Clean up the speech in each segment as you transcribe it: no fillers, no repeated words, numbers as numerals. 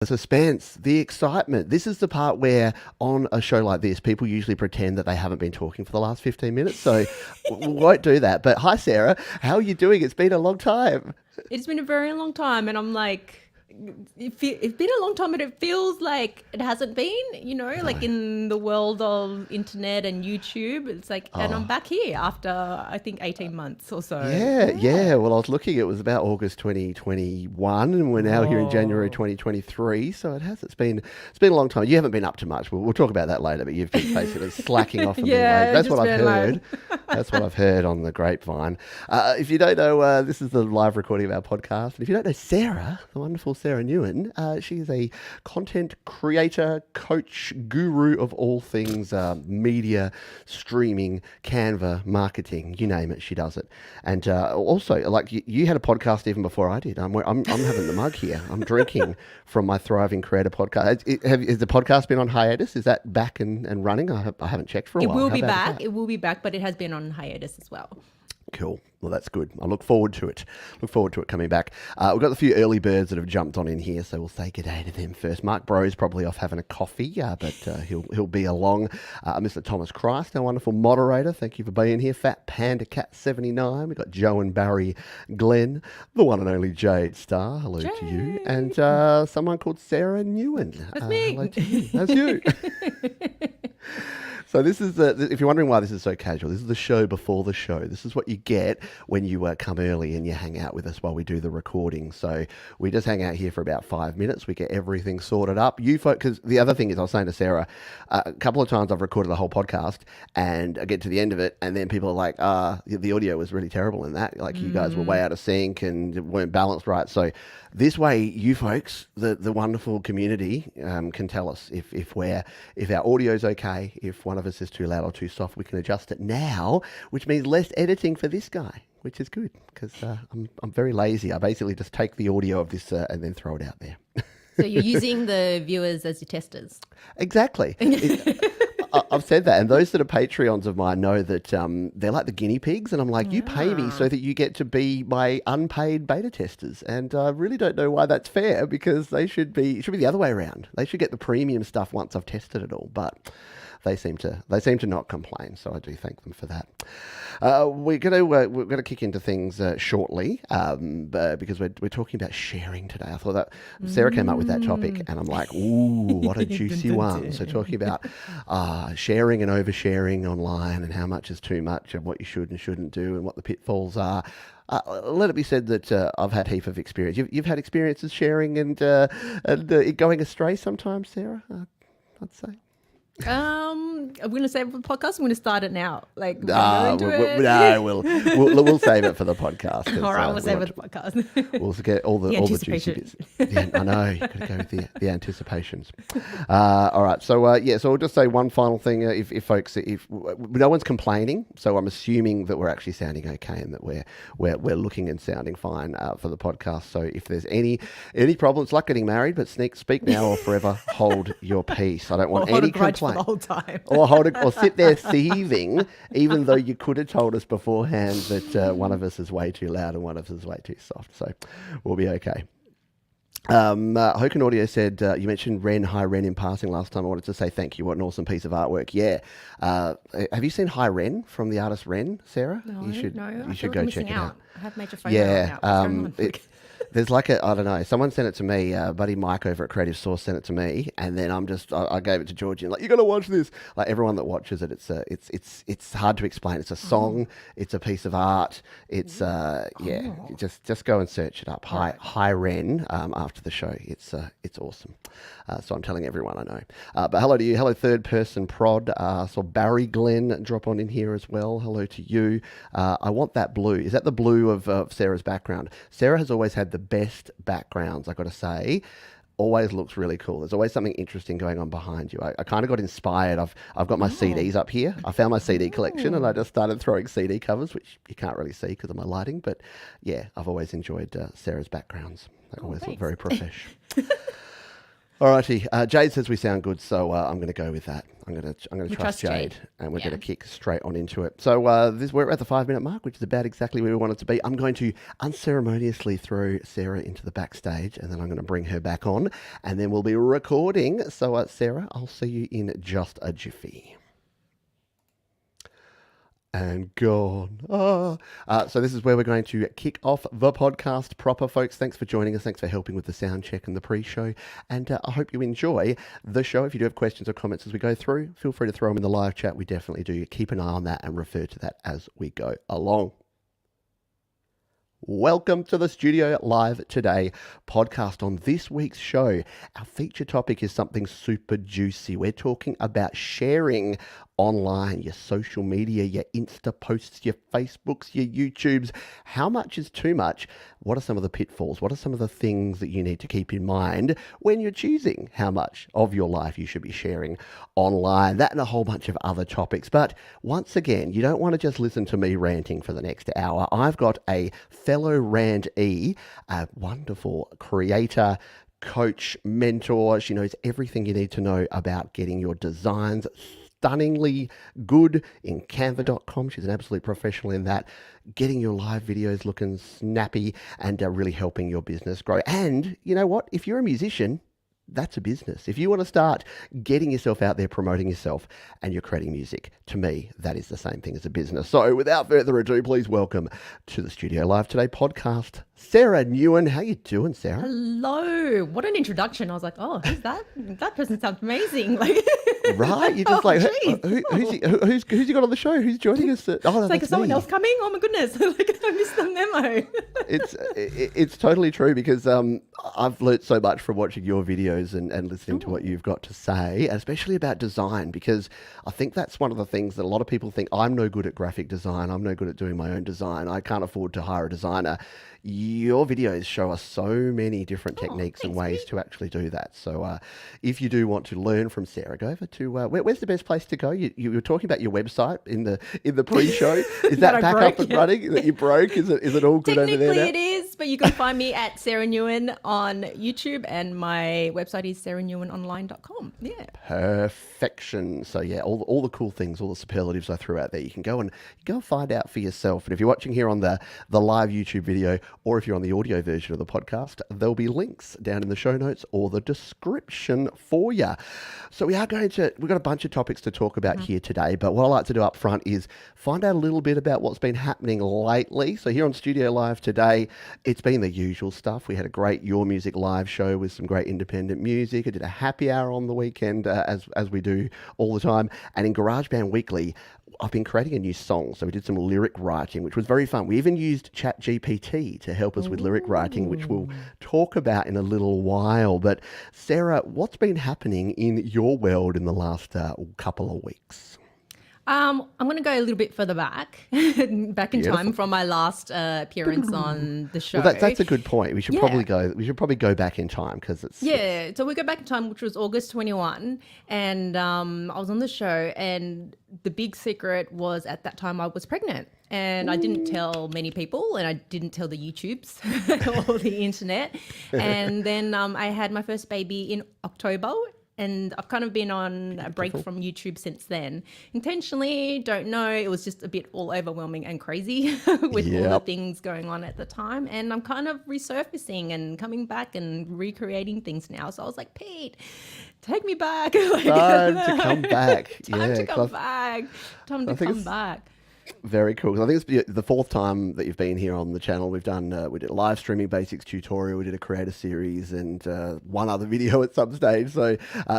The suspense, the excitement. This is the part where on a show like this, people usually pretend that they haven't been talking for the last 15 minutes. So we won't do that. But hi, Sarah. How are you doing? It's been a long time. It's been a very long time, and I'm like, it's been a long time, but it feels like it hasn't been, like No. in the world of internet and YouTube. It's like, and I'm Oh, back here after, I think, 18 months or so. yeah, Yeah. yeah. Well, I was looking, it was about August 2021, and we're now here in January Oh. 2023. So it has. It's been a long time. You haven't been up to much. We'll talk about that later, but you've been basically slacking off and being lazy. Yeah, That's what just I've been heard. like, That's what I've heard on the grapevine. If you don't know, this is the live recording of our podcast. And if you don't know Sarah, the wonderful Sara Nguyen, she is a content creator, coach, guru of all things media, streaming, Canva, marketing, you name it, she does it. And also, like you had a podcast even before I did. I'm having the mug here. I'm drinking from my Thriving Creator podcast. Has the podcast been on hiatus? Is that back and running? I haven't checked for a it while. will How be bad is back. that? It will be back, but it has been on hiatus as well. Cool. Well, that's good. I look forward to it. Look forward to it coming back. We've got a few early birds that have jumped on in here, so we'll say good day to them first. Mark Bro's probably off having a coffee, but he'll be along. Mr. Thomas Christ, our wonderful moderator. Thank you for being here. Fat Panda Cat 79. We've got Joe and Barry Glenn, the one and only Jade Star. Hello to you. Jay. And someone called Sara Nguyen. That's Hello me. to you. That's you. So this is if you're wondering why this is so casual, this is the show before the show. This is what you get when you come early and you hang out with us while we do the recording. So we just hang out here for about 5 minutes. We get everything sorted up. You folks, because the other thing is, I was saying to Sarah, a couple of times I've recorded the whole podcast and I get to the end of it and then people are like, the audio was really terrible in that. Like you guys were way out of sync and weren't balanced right. So this way, you folks, the wonderful community, can tell us if our audio's okay, if one of us is too loud or too soft, we can adjust it now, which means less editing for this guy, which is good because I'm very lazy. I basically just take the audio of this and then throw it out there. So you're using the viewers as your testers. Exactly. I've said that, and those that are Patreons of mine know that they're like the guinea pigs, and I'm like, you pay me so that you get to be my unpaid beta testers, and I really don't know why that's fair because it should be the other way around. They should get the premium stuff once I've tested it all, but they seem to not complain, so I do thank them for that. We're gonna kick into things shortly because we're talking about sharing today. I thought that Sarah came up with that topic, and I'm like, ooh, what a juicy one. So talking about sharing and oversharing online, and how much is too much, and what you should and shouldn't do, and what the pitfalls are. Let it be said that I've had heap of experience. You've had experiences sharing and it going astray sometimes, Sarah. I'd say. I'm going to save it for the podcast. I'm going to start it now. Like, we're No, going to it. no, we'll save it for the podcast. 'Cause, All right, we'll save want it for the podcast. we'll get all the The juicy anticipation. bits. Yeah, I know. You've got to go with the anticipations. All right. So so I'll just say one final thing. If folks, if no one's complaining, so I'm assuming that we're actually sounding okay and that we're looking and sounding fine for the podcast. So if there's any problems, like getting married, but speak now or forever hold your peace. I don't want Hold any a grudge complaint. for the whole time. Or sit there seething, even though you could have told us beforehand that one of us is way too loud and one of us is way too soft. So we'll be okay. Hoken Audio said, you mentioned Hi Ren in passing last time. I wanted to say thank you. What an awesome piece of artwork. Yeah. Have you seen Hi Ren from the artist Ren, Sarah? No, You should I feel go like I'm check missing it out. I have major phone Yeah. out. What's going on? There's like I don't know, someone sent it to me, buddy Mike over at Creative Source sent it to me, and then I gave it to Georgie and like, you got to watch this. Like everyone that watches it, it's hard to explain. It's a song, it's a piece of art. It's just go and search it up. Hi Ren after the show. It's awesome. So I'm telling everyone I know. But hello to you. Hello third person prod. Saw Barry Glenn drop on in here as well. Hello to you. I want that blue. Is that the blue of Sarah's background? Sarah has always had the best backgrounds, I got to say. Always looks really cool. There's always something interesting going on behind you. I kind of got inspired. I've got my CDs up here. I found my CD collection and I just started throwing CD covers, which you can't really see because of my lighting. But yeah, I've always enjoyed Sarah's backgrounds. They always look thanks. very profesh. Alrighty, Jade says we sound good, so I'm going to go with that. I'm going to trust Jade, and we're going to kick straight on into it. So we're at the 5-minute mark, which is about exactly where we want it to be. I'm going to unceremoniously throw Sarah into the backstage, and then I'm going to bring her back on, and then we'll be recording. So Sarah, I'll see you in just a jiffy. And gone. So this is where we're going to kick off the podcast proper, folks. Thanks for joining us. Thanks for helping with the sound check and the pre-show. And I hope you enjoy the show. If you do have questions or comments as we go through, feel free to throw them in the live chat. We definitely do. Keep an eye on that and refer to that as we go along. Welcome to the Studio Live Today podcast. On this week's show, our feature topic is something super juicy. We're talking about sharing online, your social media, your Insta posts, your Facebooks, your YouTubes. How much is too much? What are some of the pitfalls? What are some of the things that you need to keep in mind when you're choosing how much of your life you should be sharing online? That and a whole bunch of other topics. But once again, you don't want to just listen to me ranting for the next hour. I've got a fellow rantee, a wonderful creator, coach, mentor. She knows everything you need to know about getting your designs stunningly good in Canva.com. She's an absolute professional in that, getting your live videos looking snappy and really helping your business grow. And you know what? If you're a musician, that's a business. If you want to start getting yourself out there, promoting yourself, and you're creating music, to me, that is the same thing as a business. So without further ado, please welcome to the Studio Live Today podcast, Sara Nguyen. How you doing, Sarah? Hello. What an introduction. I was like, oh, who's that? That person sounds amazing. Right? You're just who's you got on the show? Who's joining us? It's like, is someone else coming? Oh my goodness. I missed the memo. It's totally true, because I've learnt so much from watching your videos and listening to what you've got to say, especially about design, because I think that's one of the things that a lot of people think, I'm no good at graphic design. I'm no good at doing my own design. I can't afford to hire a designer. Your videos show us so many different techniques and ways to actually do that. So if you do want to learn from Sarah, go over to, where's the best place to go? You were talking about your website in the pre-show. Is that back up and running? That you broke? Is it all good over there now? Technically it is, but you can find me at Sara Nguyen on YouTube, and my website is saranguyenonline.com. Yeah. Perfection. So yeah, all the cool things, all the superlatives I threw out there, you can go and find out for yourself. And if you're watching here on the live YouTube video, or if you're on the audio version of the podcast, there'll be links down in the show notes or the description for you. So we've got a bunch of topics to talk about here today, but what I like to do up front is find out a little bit about what's been happening lately. So here on Studio Live today, it's been the usual stuff. We had a great Your Music live show with some great independent music. I did a happy hour on the weekend, as we do all the time. And in GarageBand Weekly, I've been creating a new song. So we did some lyric writing, which was very fun. We even used ChatGPT to help us with lyric writing, which we'll talk about in a little while. But Sarah, what's been happening in your world in the last couple of weeks? I'm going to go a little bit further back in time from my last appearance on the show. Well, that's a good point. We should probably go back in time, because it's So we go back in time, which was August 21, and I was on the show, and the big secret was at that time I was pregnant. And I didn't tell many people, and I didn't tell the YouTubes or the internet. And then I had my first baby in October. And I've kind of been on a break from YouTube since then. Intentionally, don't know. It was just a bit all overwhelming and crazy with all the things going on at the time. And I'm kind of resurfacing and coming back and recreating things now. So I was like, Pete, take me back. Time to come back. Time to come back. Very cool. 'Cause I think it's the fourth time that you've been here on the channel. We've done we did a live streaming basics tutorial, we did a creator series, and one other video at some stage. So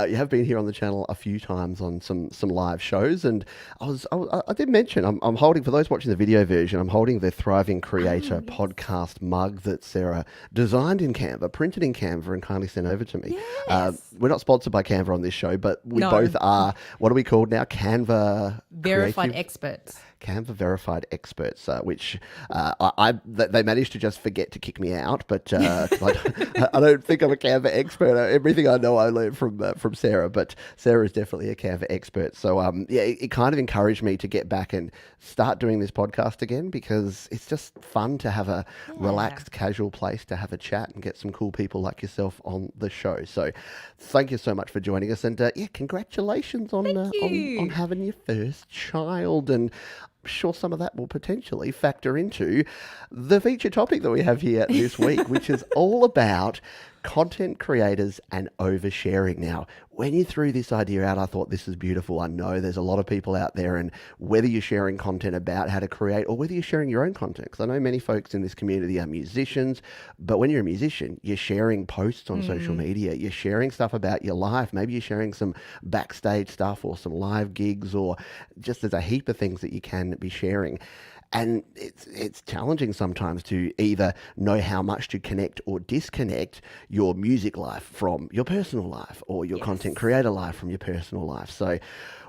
you have been here on the channel a few times on some live shows. And I did mention I'm holding, for those watching the video version, I'm holding the Thriving Creator podcast mug that Sarah designed in Canva, printed in Canva, and kindly sent over to me. Yes. We're not sponsored by Canva on this show, but we both are. What are we called now? Canva Verified experts. Canva verified experts, which they managed to just forget to kick me out. But I don't think I'm a Canva expert. Everything I know I learned from Sarah, but Sarah is definitely a Canva expert. So it kind of encouraged me to get back and start doing this podcast again, because it's just fun to have a relaxed, casual place to have a chat and get some cool people like yourself on the show. So thank you so much for joining us, and congratulations on having your first child. And I'm sure some of that will potentially factor into the feature topic that we have here this week, which is all about content creators and oversharing. Now, when you threw this idea out, I thought this is beautiful. I know there's a lot of people out there, and whether you're sharing content about how to create or whether you're sharing your own content, because I know many folks in this community are musicians, but when you're a musician, you're sharing posts on social media, you're sharing stuff about your life, maybe you're sharing some backstage stuff or some live gigs, or just there's a heap of things that you can be sharing. And it's challenging sometimes to either know how much to connect or disconnect your music life from your personal life, or your content creator life from your personal life. So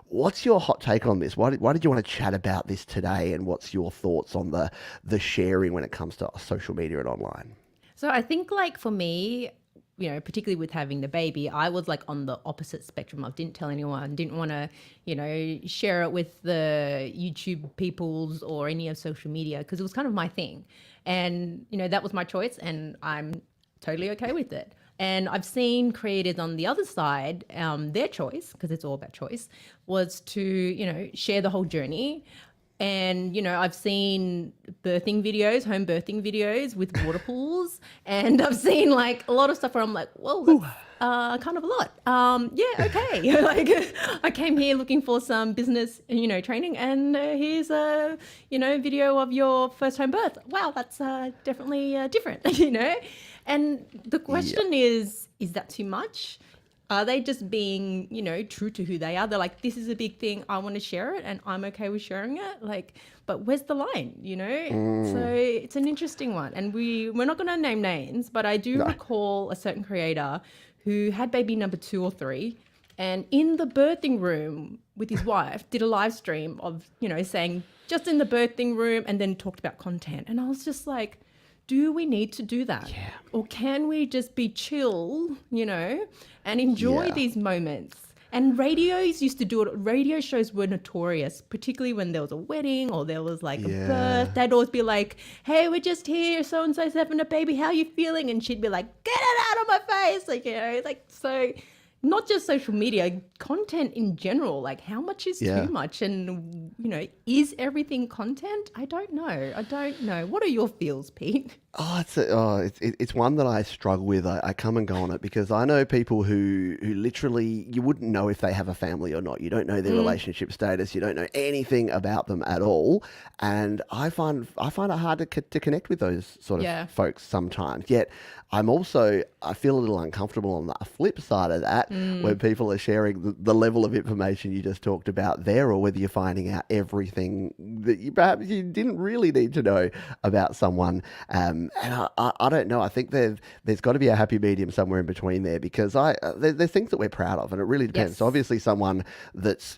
what's your hot take on this? Why did you want to chat about this today? And what's your thoughts on the sharing when it comes to social media and online? So I think, like, for me, particularly with having the baby, I was like on the opposite spectrum. I didn't tell anyone, didn't want to, share it with the YouTube peoples or any of social media, because it was kind of my thing. And, that was my choice, and I'm totally okay with it. And I've seen creators on the other side, their choice, because it's all about choice, was to, share the whole journey. And, I've seen birthing videos, home birthing videos with water pools. And I've seen like a lot of stuff where I'm like, whoa, that's kind of a lot. Yeah, okay. Like, I came here looking for some business, training, and here's a, video of your first home birth. Wow, that's definitely different, And the question is that too much? Are they just being, true to who they are? They're like, this is a big thing, I want to share it, and I'm okay with sharing it. Like, but where's the line, So it's an interesting one. And we're not going to name names, but I do recall a certain creator who had baby number 2 or 3, and in the birthing room with his wife did a live stream of, saying just in the birthing room, and then talked about content. And I was just like, do we need to do that? Yeah. Or can we just be chill, and enjoy these moments? And radios used to do it. Radio shows were notorious, particularly when there was a wedding or there was like a birth. They'd always be like, hey, we're just here. So-and-so's having a baby. How are you feeling? And she'd be like, get it out of my face. Like, so not just social media, content in general, like how much is too much? And, is everything content? I don't know. What are your feels, Pete? It's one that I struggle with. I come and go on it, because I know people who literally, you wouldn't know if they have a family or not. You don't know their relationship status. You don't know anything about them at all. And I find it hard to connect with those sort of folks sometimes. Yet I feel a little uncomfortable on the flip side of that, when people are sharing the level of information you just talked about there, or whether you're finding out everything that perhaps you didn't really need to know about someone. And I don't know. I think there's got to be a happy medium somewhere in between there, because there's things that we're proud of, and it really depends. Yes. So obviously, someone that's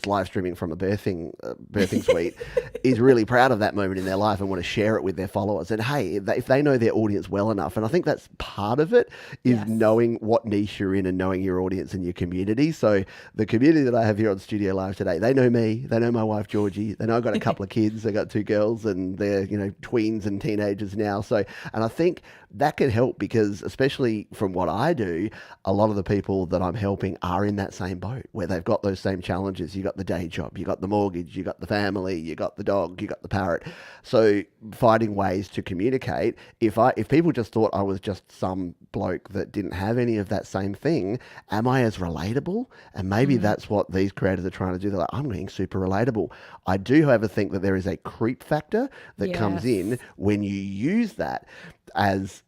live streaming from a birthing suite is really proud of that moment in their life and want to share it with their followers. And hey, if they know their audience well enough, and I think that's part of it, is knowing what niche you're in and knowing your audience and your community. So the community that I have here on Studio Live today, they know me, they know my wife Georgie, they know I've got a couple of kids. I got 2 girls, and they're tweens and teenagers now. So, and I think that can help, because especially from what I do, a lot of the people that I'm helping are in that same boat, where they've got those same challenges. You got the day job, you got the mortgage, you got the family, you got the dog, you got the parrot. So finding ways to communicate. If people just thought I was just some bloke that didn't have any of that same thing, am I as relatable? And maybe that's what these creators are trying to do. They're like, I'm being super relatable. I do, however, think that there is a creep factor that comes in when you use that as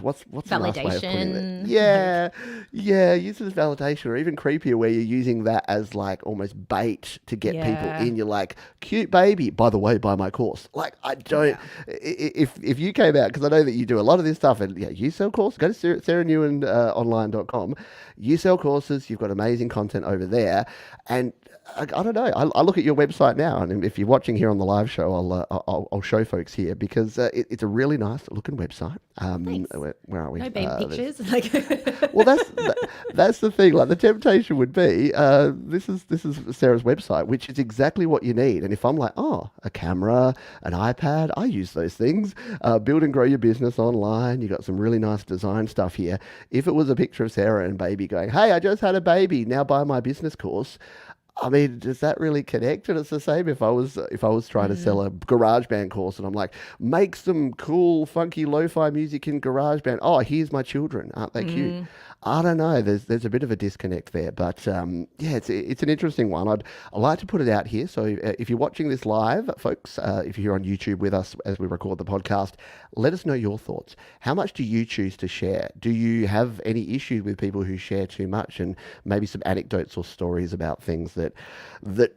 what's a nice way of putting it? Validation. Yeah, yeah, use it as validation, or even creepier, where you're using that as like almost bait to get people Yeah. in. You're like, cute baby. By the way, buy my course. Like, I don't. Yeah. If you came out, because I know that you do a lot of this stuff, and yeah, you sell courses. Go to Nguyen online.com. You sell courses. You've got amazing content over there, and I don't know. I look at your website now, and if you're watching here on the live show, I'll show folks here because it's a really nice looking website. Thanks. Where are we? No baby There's- pictures. Like, well, that's the thing. Like the temptation would be, this is Sarah's website, which is exactly what you need. And if I'm like, oh, a camera, an iPad, I use those things. Build and grow your business online. You got some really nice design stuff here. If it was a picture of Sarah and baby going, hey, I just had a baby, now buy my business course. I mean, does that really connect? And it's the same if I was trying to sell a GarageBand course and I'm like, make some cool, funky lo-fi music in GarageBand. Oh, here's my children. Aren't they cute? I don't know. There's a bit of a disconnect there, but yeah, it's an interesting one. I'd like to put it out here. So if you're watching this live, folks, if you're on YouTube with us as we record the podcast, let us know your thoughts. How much do you choose to share? Do you have any issues with people who share too much, and maybe some anecdotes or stories about things that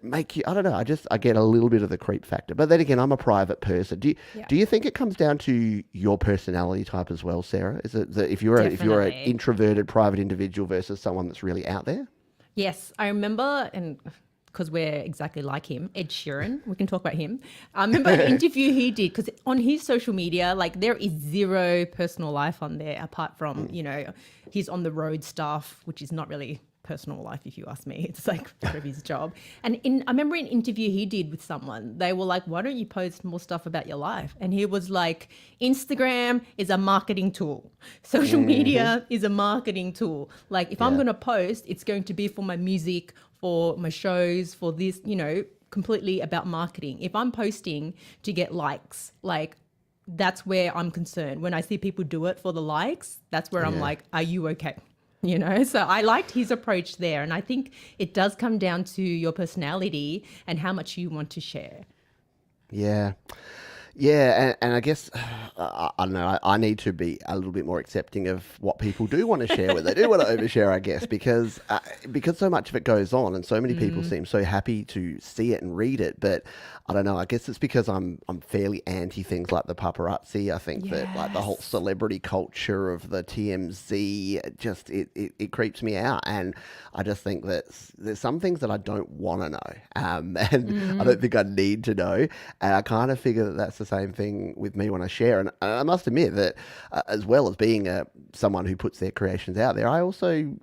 make you? I don't know. I get a little bit of the creep factor, but then again, I'm a private person. Do you think it comes down to your personality type as well, Sarah? Is it that if you're an Definitely. introverted private individual versus someone that's really out there? yes, I remember, and because we're exactly like him, Ed Sheeran, we can talk about him. I remember an interview he did, because on his social media, like there is zero personal life on there apart from, his on the road stuff, which is not really personal life if you ask me. It's like part of his job. And I remember an interview he did with someone, they were like, why don't you post more stuff about your life? And he was like, Instagram is a marketing tool. Social media is a marketing tool. Like if I'm going to post, it's going to be for my music, for my shows, for this, completely about marketing. If I'm posting to get likes, like that's where I'm concerned. When I see people do it for the likes, that's where I'm like, are you okay? So I liked his approach there. And I think it does come down to your personality and how much you want to share. Yeah. Yeah, and I guess, I don't know, I need to be a little bit more accepting of what people do want to share with. They do want to overshare, I guess, because so much of it goes on and so many people seem so happy to see it and read it. But I don't know, I guess it's because I'm fairly anti things like the paparazzi. I think that like the whole celebrity culture of the TMZ, just it creeps me out. And I just think that there's some things that I don't want to know. And I don't think I need to know. And I kind of figure that that's the same thing with me when I share. And I must admit that as well as being someone who puts their creations out there, I also,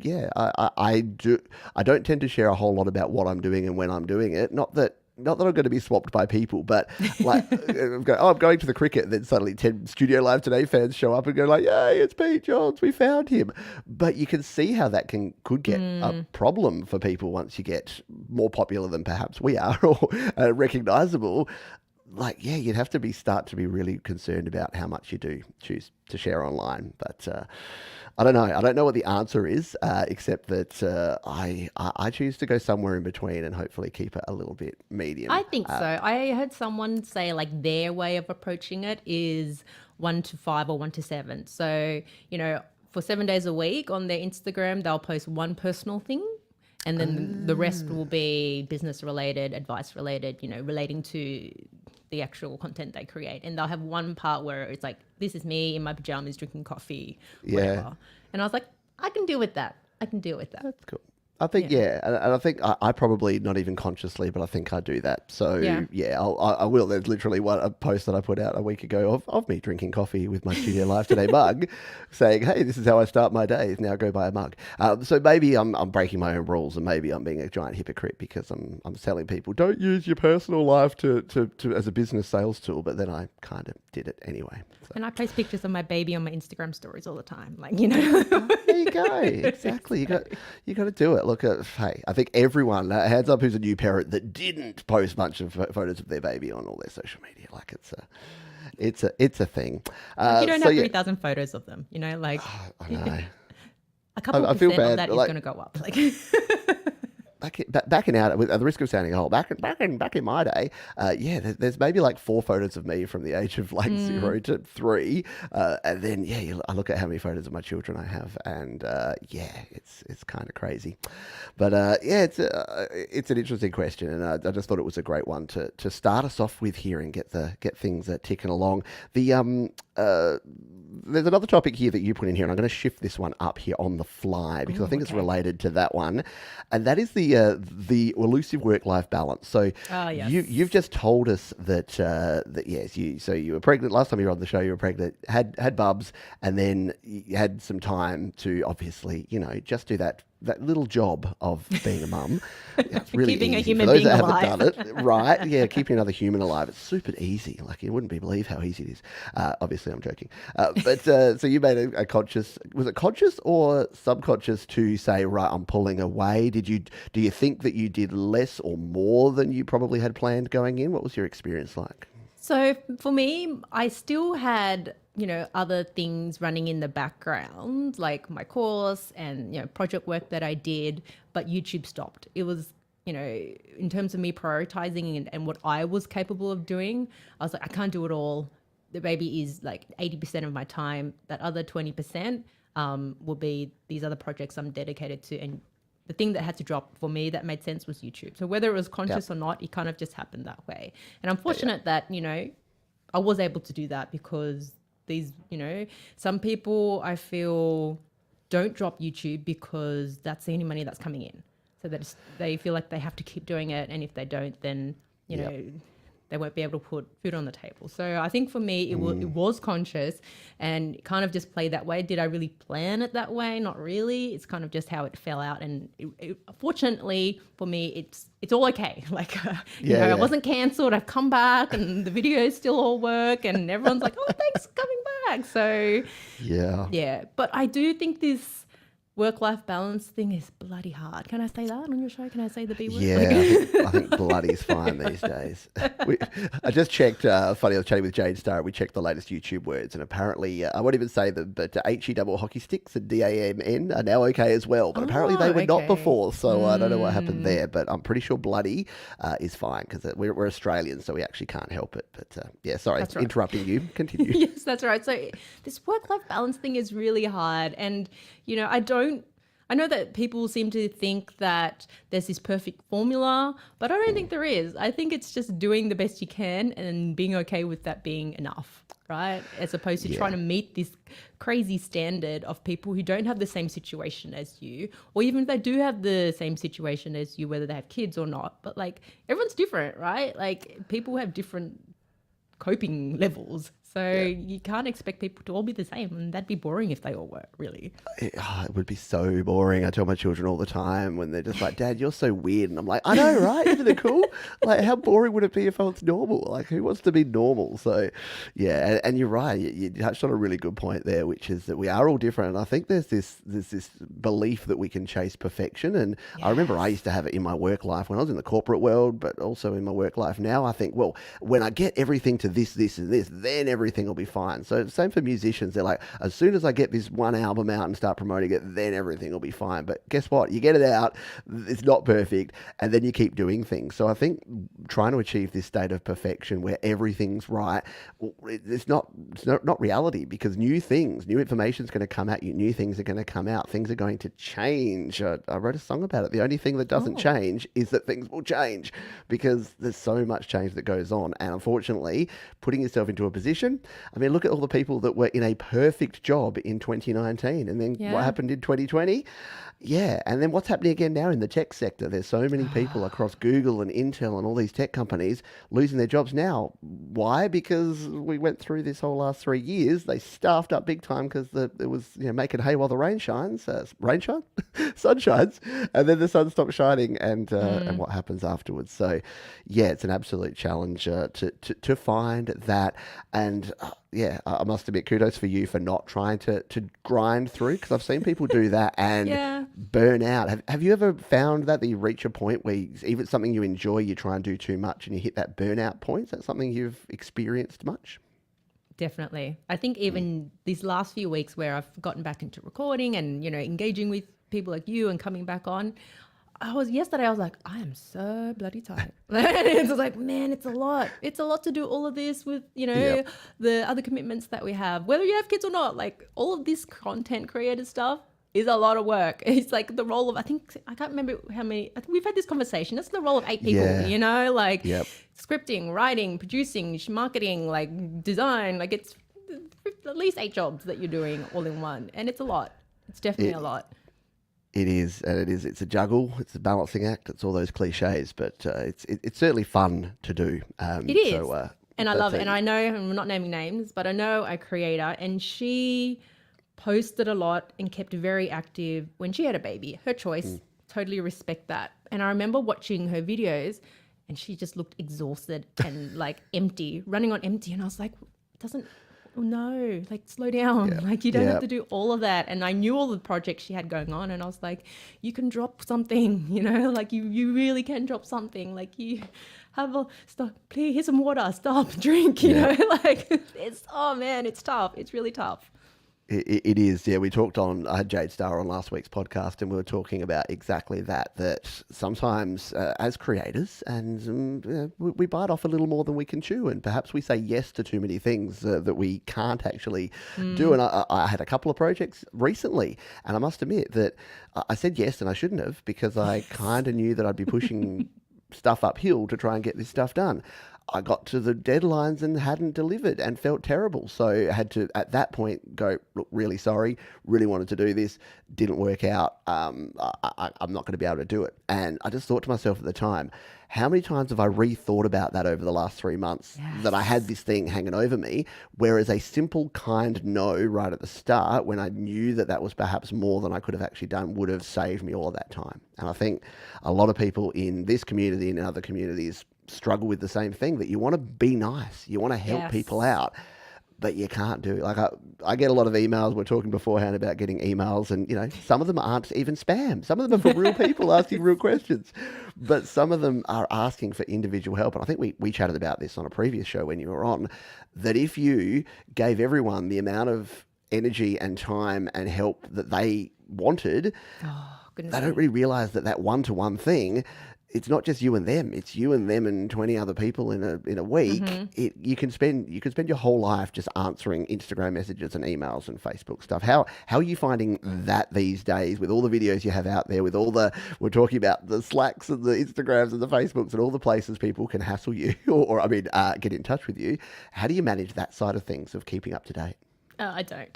I don't tend to share a whole lot about what I'm doing and when I'm doing it. Not that I'm going to be swapped by people, but like, I'm going to the cricket, and then suddenly 10 Studio Live Today fans show up and go like, yay, it's Pete Johns, we found him. But you can see how that could get a problem for people once you get more popular than perhaps we are, or recognizable. Like, yeah, you'd have to start to be really concerned about how much you do choose to share online. But I don't know. I don't know what the answer is, except that I choose to go somewhere in between and hopefully keep it a little bit medium. I think so. I heard someone say like their way of approaching it is 1 to 5 or 1 to 7. So, for 7 days a week on their Instagram, they'll post one personal thing. And then the rest will be business related, advice related, relating to the actual content they create. And they'll have one part where it's like, this is me in my pajamas drinking coffee, whatever. And I was like, I can deal with that. That's cool. I think, and I think I probably, not even consciously, but I think I do that. So, I will. There's literally a post that I put out a week ago of me drinking coffee with my Studio Live Today mug saying, hey, this is how I start my days. Now go buy a mug. So maybe I'm breaking my own rules, and maybe I'm being a giant hypocrite because I'm telling people, don't use your personal life to as a business sales tool. But then I kind of did it anyway. So. And I post pictures of my baby on my Instagram stories all the time. Like, There you go. Exactly. You got to do it. Look at, hey, I think everyone, hands up who's a new parent that didn't post a bunch of photos of their baby on all their social media. Like it's a thing. You don't have 3,000 photos of them, like I know. a couple I feel percent bad, of that is like- going to go up. Like, back in our, at the risk of sounding old, back in my day, there's maybe like 4 photos of me from the age of like 0 to 3, and then I look at how many photos of my children I have, and it's kind of crazy, but it's an interesting question, and I just thought it was a great one to start us off with here and get things ticking along. There's another topic here that you put in here, and I'm going to shift this one up here on the fly because I think it's related to that one, and that is the elusive work-life balance. So yes. you've just told us that yes, you were pregnant last time you were on the show. You were pregnant, had bubs, and then you had some time to obviously just do that little job of being a mum. It's really keeping easy a human for those being that alive. haven't done it, right? Yeah, keeping another human alive. It's super easy. Like you wouldn't believe how easy it is. Obviously, I'm joking. But so you made a conscious. Was it conscious or subconscious to say, right, I'm pulling away? Do you think that you did less or more than you probably had planned going in? What was your experience like? So for me, I still had, other things running in the background, like my course and, project work that I did, but YouTube stopped. It was, in terms of me prioritizing and what I was capable of doing, I was like, I can't do it all. The baby is like 80% of my time. That other 20% will be these other projects I'm dedicated to. And the thing that had to drop for me that made sense was YouTube. So whether it was conscious or not, it kind of just happened that way. And I'm fortunate that, I was able to do that because these, some people I feel don't drop YouTube because that's the only money that's coming in. So that they feel like they have to keep doing it. And if they don't, then, they won't be able to put food on the table. So I think for me, it was conscious and it kind of just played that way. Did I really plan it that way? Not really. It's kind of just how it fell out. And fortunately for me, it's all okay. Like, I wasn't cancelled. I've come back and the videos still all work and everyone's like, oh, thanks for coming back. So yeah. But I do think this work-life balance thing is bloody hard. Can I say that on your show? Can I say the B word? Yeah, I think bloody's fine these days. I just checked, funny, I was chatting with Jade Starr, we checked the latest YouTube words, and apparently, I won't even say them, but HE double hockey sticks and DAMN are now okay as well, but apparently they were not before, so I don't know what happened there, but I'm pretty sure bloody is fine, because we're Australians, so we actually can't help it, but sorry, interrupting you, continue. Yes, that's right. So this work-life balance thing is really hard, and, I know that people seem to think that there's this perfect formula, but I don't think there is. I think it's just doing the best you can and being okay with that being enough, right? As opposed to trying to meet this crazy standard of people who don't have the same situation as you, or even if they do have the same situation as you, whether they have kids or not. But like everyone's different, right? Like people have different coping levels. So you can't expect people to all be the same, and that'd be boring if they all were, really. It would be so boring. I tell my children all the time when they're just like, Dad, you're so weird. And I'm like, I know, right? Isn't it cool? Like, how boring would it be if I was normal? Like, who wants to be normal? So, yeah, and you're right. You touched on a really good point there, which is that we are all different. And I think there's this belief that we can chase perfection. And I remember I used to have it in my work life when I was in the corporate world, but also in my work life now. I think, well, when I get everything to this, and this, then everything will be fine. So same for musicians. They're like, as soon as I get this one album out and start promoting it, then everything will be fine. But guess what? You get it out, it's not perfect, and then you keep doing things. So I think trying to achieve this state of perfection where everything's right, it's not reality, because new information is going to come at you, new things are going to come out, things are going to change. I wrote a song about it. The only thing that doesn't change is that things will change, because there's so much change that goes on. And unfortunately, putting yourself into a position, I mean, look at all the people that were in a perfect job in 2019, and then what happened in 2020? Yeah, and then what's happening again now in the tech sector? There's so many people across Google and Intel and all these tech companies losing their jobs now. Why? Because we went through this whole last 3 years. They staffed up big time because it was making hay while the rain shines. Sun shines, and then the sun stops shining, and what happens afterwards? So, yeah, it's an absolute challenge to find that, and I must admit, kudos for you for not trying to grind through, because I've seen people do that and burn out. Have you ever found that you reach a point where even something you enjoy, you try and do too much and you hit that burnout point? Is that something you've experienced much? Definitely. I think even these last few weeks where I've gotten back into recording and, engaging with people like you and coming back on, yesterday I was like, I am so bloody tired. It's just like, man, it's a lot. It's a lot to do all of this with, the other commitments that we have, whether you have kids or not. Like all of this content creator stuff is a lot of work. It's like the role of, I can't remember how many, I think we've had this conversation. It's the role of 8 people, like scripting, writing, producing, marketing, like design, like it's at least 8 jobs that you're doing all in one. And it's a lot. It's definitely a lot. It is, and it is. It's a juggle. It's a balancing act. It's all those cliches, but it's certainly fun to do. It is, and I love it. And I know, and we're not naming names, but I know a creator, and she posted a lot and kept very active when she had a baby. Her choice. Totally respect that. And I remember watching her videos, and she just looked exhausted and like empty, running on empty. And I was like, no, like slow down. Like you don't have to do all of that. And I knew all the projects she had going on, and I was like, you can drop something, like you really can drop something. Like you have stop, please, here's some water, stop, drink, like it's tough. It's really tough. It is, yeah. We talked I had Jade Starr on last week's podcast, and we were talking about exactly that sometimes as creators, and we bite off a little more than we can chew, and perhaps we say yes to too many things that we can't actually do. And I had a couple of projects recently, and I must admit that I said yes, and I shouldn't have, because I kind of knew that I'd be pushing stuff uphill to try and get this stuff done. I got to the deadlines and hadn't delivered and felt terrible. So I had to, at that point, go, look, really sorry, really wanted to do this, didn't work out. I'm not going to be able to do it. And I just thought to myself at the time, how many times have I rethought about that over the last 3 months, that I had this thing hanging over me, whereas a simple, kind no right at the start, when I knew that was perhaps more than I could have actually done, would have saved me all of that time. And I think a lot of people in this community and in other communities struggle with the same thing, that you want to be nice, you want to help people out, but you can't do it. Like I get a lot of emails. We're talking beforehand about getting emails, and some of them aren't even spam. Some of them are from real people asking real questions, but some of them are asking for individual help. And I think we chatted about this on a previous show when you were on, that if you gave everyone the amount of energy and time and help that they wanted, they don't really realize that one-to-one thing, it's not just you and them. It's you and them and 20 other people in a week. You can spend your whole life just answering Instagram messages and emails and Facebook stuff. How are you finding that these days, with all the videos you have out there, with we're talking about the Slacks and the Instagrams and the Facebooks and all the places people can hassle you or get in touch with you? How do you manage that side of things, of keeping up to date? I don't.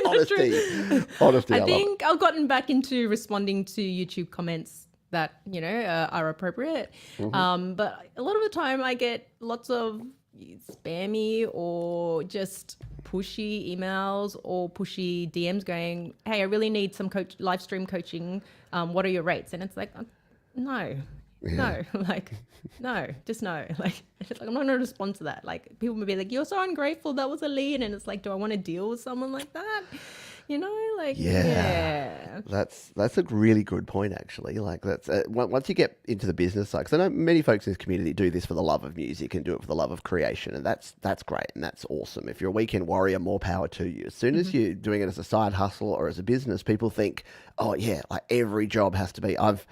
Honesty. I think I've gotten back into responding to YouTube comments that are appropriate, but a lot of the time I get lots of spammy or just pushy emails or pushy DMs going, hey, I really need some live stream coaching, what are your rates? And it's like, no, like no, just no. Like it's like, I'm not gonna respond to that. Like people will be like, you're so ungrateful, that was a lead, and it's like, do I want to deal with someone like that? That's a really good point, actually. Like that's once you get into the business side, because I know many folks in this community do this for the love of music and do it for the love of creation, and that's great and that's awesome. If you're a weekend warrior, more power to you. As soon as you're doing it as a side hustle or as a business, people think, oh yeah, like every job has to be. I've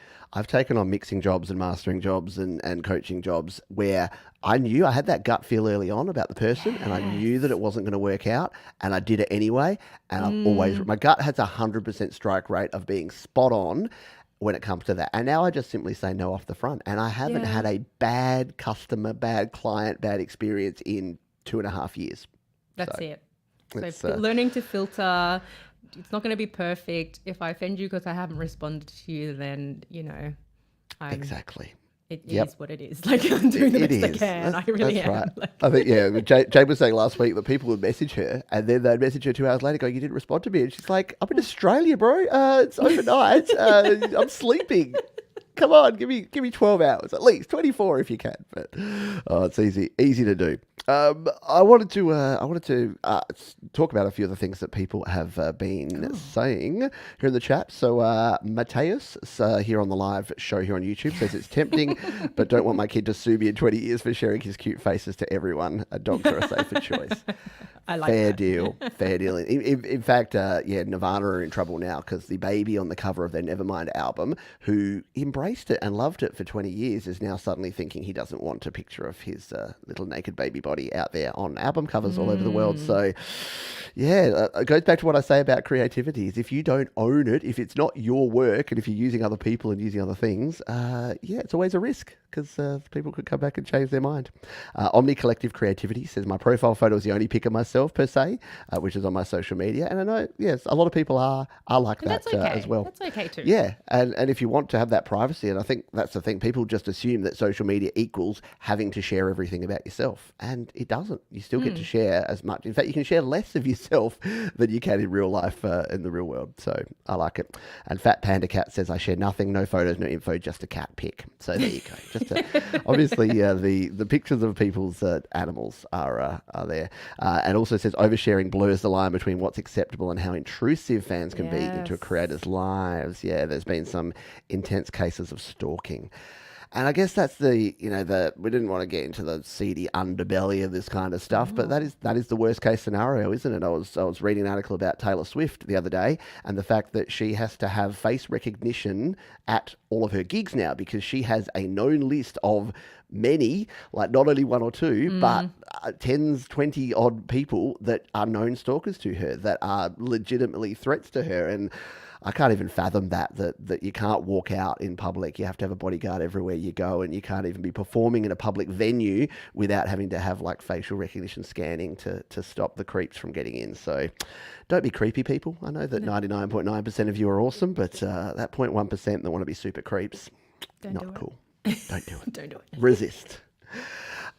taken on mixing jobs and mastering jobs and coaching jobs where I knew I had that gut feel early on about the person, and I knew that it wasn't going to work out, and I did it anyway. And my gut has 100% strike rate of being spot on when it comes to that. And now I just simply say no off the front. And I haven't had a bad customer, bad client, bad experience in 2.5 years. That's it. So learning to filter. It's not going to be perfect. If I offend you because I haven't responded to you, then, exactly. It is what it is. Like, I'm doing the best I can. I really am. Right. Like, I think, Jade was saying last week that people would message her, and then they'd message her 2 hours later going, you didn't respond to me. And she's like, I'm in Australia, bro. It's overnight. I'm sleeping. Come on, give me 12 hours, at least 24 if you can. But it's easy to do. I wanted to talk about a few of the things that people have been saying here in the chat. So Mateus here on the live show here on YouTube says it's tempting, but don't want my kid to sue me in 20 years for sharing his cute faces to everyone. Dogs are a safer choice. I like Fair that. deal, fair deal. In fact, Nirvana are in trouble now because the baby on the cover of their Nevermind album, who embraced it and loved it for 20 years, is now suddenly thinking he doesn't want a picture of his little naked baby body out there on album covers all over the world. So, yeah, it goes back to what I say about creativity: is if you don't own it, if it's not your work, and if you're using other people and using other things, it's always a risk because people could come back and change their mind. Omni Collective Creativity says my profile photo is the only pic of myself per se, which is on my social media, and I know yes, a lot of people are like And that that's okay. as well. That's okay too. Yeah, and if you want to have that privacy, and I think that's the thing, people just assume that social media equals having to share everything about yourself, and it doesn't. You still get to share as much. In fact, you can share less of yourself than you can in real life, in the real world. So I like it. And Fat Panda Cat says I share nothing, no photos, no info, just a cat pic. So there you go. Just obviously the pictures of people's animals are there, and also says oversharing blurs the line between what's acceptable and how intrusive fans can be into a creator's lives. Yeah, there's been some intense cases of stalking. And I guess that's we didn't want to get into the seedy underbelly of this kind of stuff, but that is the worst case scenario, isn't it? I was reading an article about Taylor Swift the other day, and the fact that she has to have face recognition at all of her gigs now because she has a known list of many, like not only one or two, but tens, 20 odd people that are known stalkers to her, that are legitimately threats to her. And I can't even fathom that you can't walk out in public. You have to have a bodyguard everywhere you go, and you can't even be performing in a public venue without having to have like facial recognition scanning to stop the creeps from getting in. So don't be creepy, people. I know that 99.9% of you are awesome, but that 0.1% that want to be super creeps, not cool. Don't do it. Don't do it. Resist.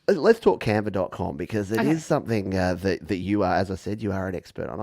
Let's talk Canva.com because it is something that you are, as I said, you are an expert on.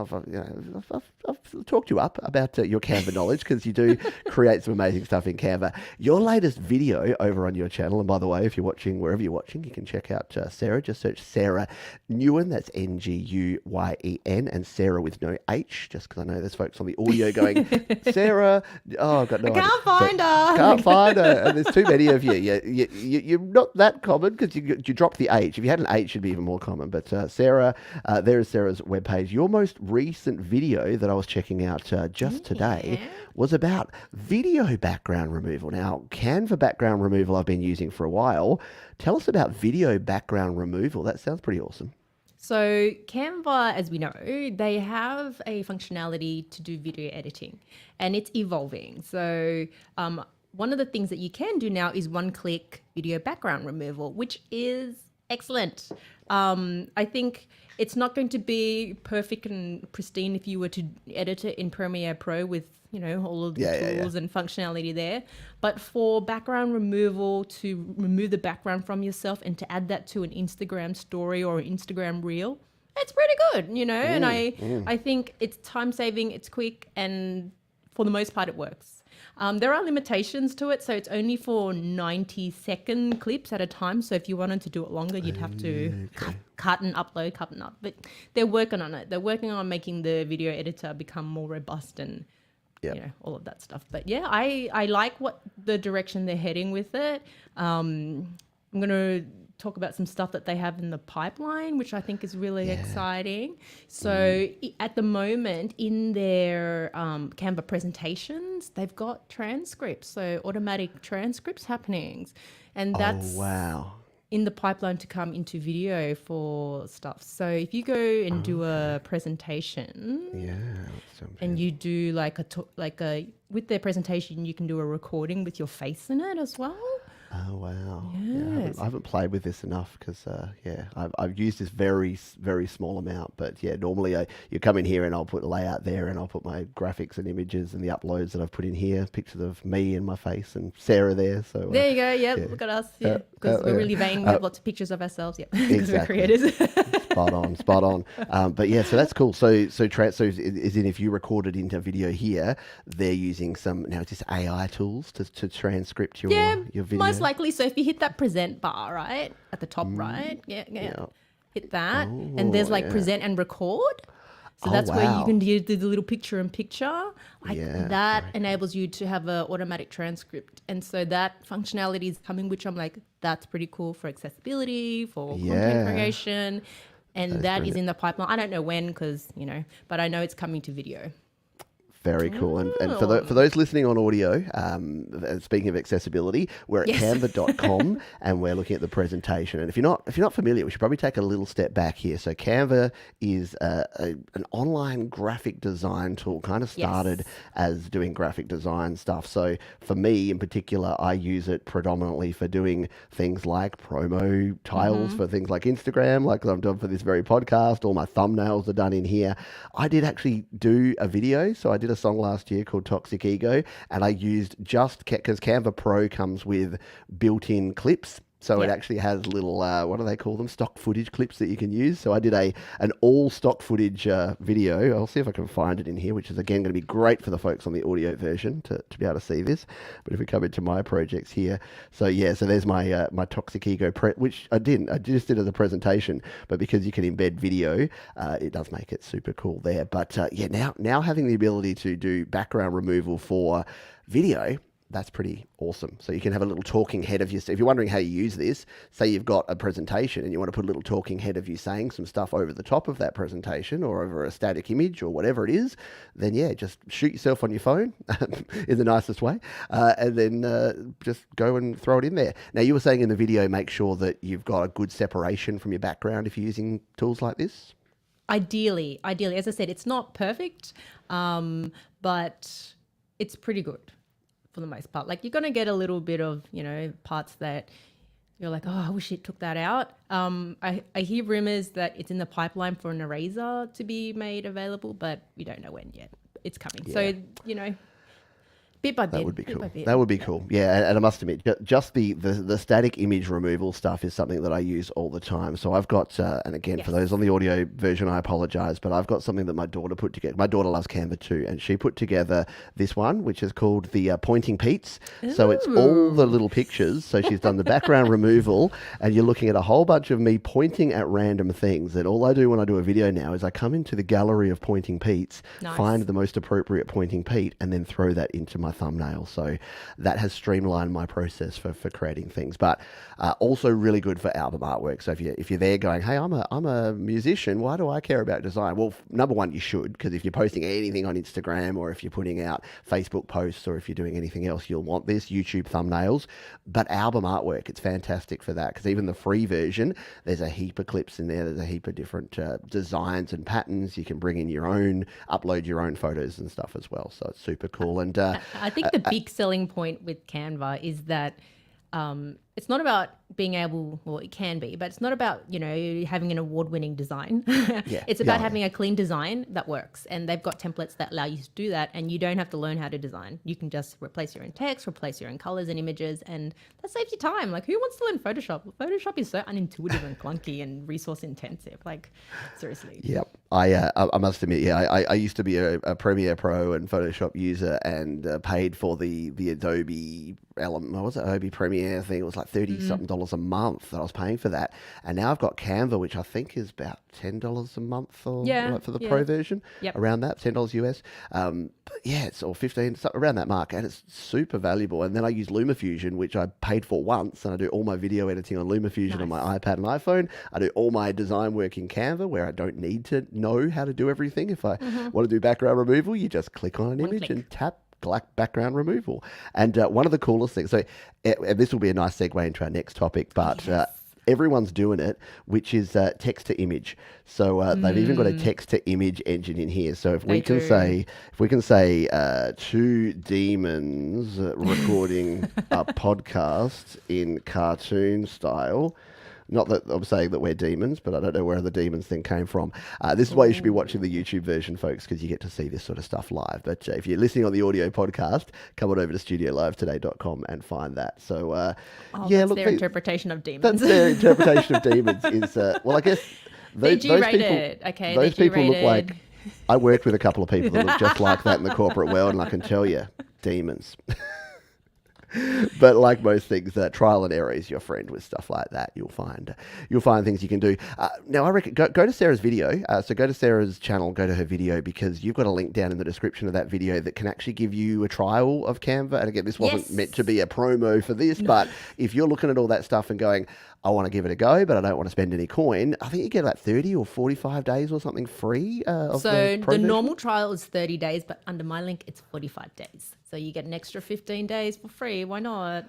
I've talked you up about your Canva knowledge because you do create some amazing stuff in Canva. Your latest video over on your channel, and by the way, if you're watching wherever you're watching, you can check out Sarah. Just search Sara Nguyen, that's Nguyen, and Sarah with no H, just because I know there's folks on the audio going, Sarah, I've got no idea. Can't find her. Can't find her. And there's too many of you. You're not that common because you dropped the H. If you had an H, it'd be even more common. But Sarah, there is Sarah's webpage. Your most recent video that I was checking out just today was about video background removal. Now, Canva background removal I've been using for a while. Tell us about video background removal. That sounds pretty awesome. So Canva, as we know, they have a functionality to do video editing, and it's evolving. So one of the things that you can do now is one-click video background removal, which is excellent. I think it's not going to be perfect and pristine if you were to edit it in Premiere Pro with, all of the tools and functionality there. But for background removal, to remove the background from yourself and to add that to an Instagram story or an Instagram reel, it's pretty good, and I think it's time saving, it's quick, and for the most part it works. There are limitations to it, so it's only for 90-second clips at a time. So if you wanted to do it longer, you'd have to cut and upload, cut and up. But they're working on it. They're working on making the video editor become more robust and all of that stuff. But yeah, I like what the direction they're heading with it. I'm going to talk about some stuff that they have in the pipeline, which I think is really exciting. So at the moment in their Canva presentations, they've got transcripts, so automatic transcripts happening. And that's in the pipeline to come into video for stuff. So if you go and do a presentation and you do with their presentation, you can do a recording with your face in it as well. Oh, wow. Yes. I haven't played with this enough because, I've used this very, very small amount. But, normally you come in here and I'll put a layout there and I'll put my graphics and images and the uploads that I've put in here, pictures of me and my face and Sarah there. So there you go. Yep. Look at us. Yeah. Because we're really vain. We have lots of pictures of ourselves. Yeah. Because we're creators. Spot on. But so that's cool. So is in if you record it into video here, they're using some, now it's just AI tools to transcript your video. Most likely. So if you hit that present bar, right, at the top right, hit that, and there's like present and record. So Oh, that's where you wow. can do the little picture in picture. Like Yeah, that enables you to have an automatic transcript. And so that functionality is coming, which I'm like, that's pretty cool for accessibility, for Yeah. content creation. And that is brilliant. in the pipeline. I don't know when because, but I know it's coming to video. Very cool. And for those listening on audio, speaking of accessibility, we're at canva.com and we're looking at the presentation. And if you're not familiar, we should probably take a little step back here. So Canva is an online graphic design tool, kind of started as doing graphic design stuff. So for me in particular, I use it predominantly for doing things like promo tiles for things like Instagram, like I'm doing for this very podcast. All my thumbnails are done in here. I did actually do a video. So I did a song last year called Toxic Ego, and I used because Canva Pro comes with built-in clips. So it actually has little, what do they call them? Stock footage clips that you can use. So I did an all stock footage video. I'll see if I can find it in here, which is again going to be great for the folks on the audio version to be able to see this. But if we come into my projects here, so there's my my Toxic Ego, which I just did as a presentation, but because you can embed video, it does make it super cool there. But now having the ability to do background removal for video, that's pretty awesome. So you can have a little talking head of you. So if you're wondering how you use this, say you've got a presentation and you want to put a little talking head of you saying some stuff over the top of that presentation or over a static image or whatever it is, then just shoot yourself on your phone in the nicest way, and then just go and throw it in there. Now, you were saying in the video, make sure that you've got a good separation from your background if you're using tools like this. Ideally, as I said, it's not perfect, but it's pretty good for the most part. Like you're going to get a little bit of, parts that you're like, oh, I wish it took that out. I hear rumors that it's in the pipeline for an eraser to be made available, but we don't know when yet. It's coming. Yeah. So, bit by bit. That would be cool. That would be cool. Yeah, and I must admit, just the static image removal stuff is something that I use all the time. So I've got, and again, for those on the audio version, I apologize, but I've got something that my daughter put together. My daughter loves Canva too, and she put together this one, which is called the Pointing Pete's. So it's all the little pictures. So she's done the background removal, and you're looking at a whole bunch of me pointing at random things. And all I do when I do a video now is I come into the gallery of Pointing Pete's, find the most appropriate Pointing Pete, and then throw that into my thumbnail. So that has streamlined my process for creating things, but also really good for album artwork. So if you're there going, hey, I'm a musician, why do I care about design? Well, number one, you should, because if you're posting anything on Instagram or if you're putting out Facebook posts or if you're doing anything else, you'll want this. YouTube thumbnails. But album artwork, it's fantastic for that, because even the free version, there's a heap of clips in there. There's a heap of different designs and patterns. You can bring in your own, upload your own photos and stuff as well. So it's super cool. And I think the big selling point with Canva is that it's not about being able, well, it can be, but it's not about, having an award-winning design. It's about having a clean design that works. And they've got templates that allow you to do that. And you don't have to learn how to design. You can just replace your own text, replace your own colors and images. And that saves you time. Like, who wants to learn Photoshop? Photoshop is so unintuitive and clunky and resource intensive. Like, seriously. Yep. I must admit, I used to be a Premiere Pro and Photoshop user and paid for the Adobe Adobe Premiere thing. It was like $30-something a month that I was paying for that. And now I've got Canva, which I think is about $10 a month for the Pro version. Around that, $10 US. But it's all 15, around that mark. And it's super valuable. And then I use LumaFusion, which I paid for once. And I do all my video editing on LumaFusion on my iPad and iPhone. I do all my design work in Canva, where I don't need to know how to do everything. If I want to do background removal, you just click on an image and tap background removal. And one of the coolest things, so this will be a nice segue into our next topic, but everyone's doing it, which is text to image. So they've even got a text to image engine in here. So if we can say two demons recording a podcast in cartoon style. Not that I'm saying that we're demons, but I don't know where the demons thing came from. This is why you should be watching the YouTube version, folks, because you get to see this sort of stuff live. But if you're listening on the audio podcast, come on over to studiolivetoday.com and find that. So, that's their interpretation of demons. That's their interpretation of demons is, well, I guess those people look like, I worked with a couple of people that look just like that in the corporate world, and I can tell you, demons. But like most things, trial and error is your friend with stuff like that. You'll find things you can do. Now, I reckon go to Sarah's video. So go to Sarah's channel, go to her video, because you've got a link down in the description of that video that can actually give you a trial of Canva. And again, this wasn't meant to be a promo for this, but if you're looking at all that stuff and going, I want to give it a go, but I don't want to spend any coin, I think you get like 30 or 45 days or something free. So the normal trial is 30 days, but under my link, it's 45 days. So you get an extra 15 days for free. Why not?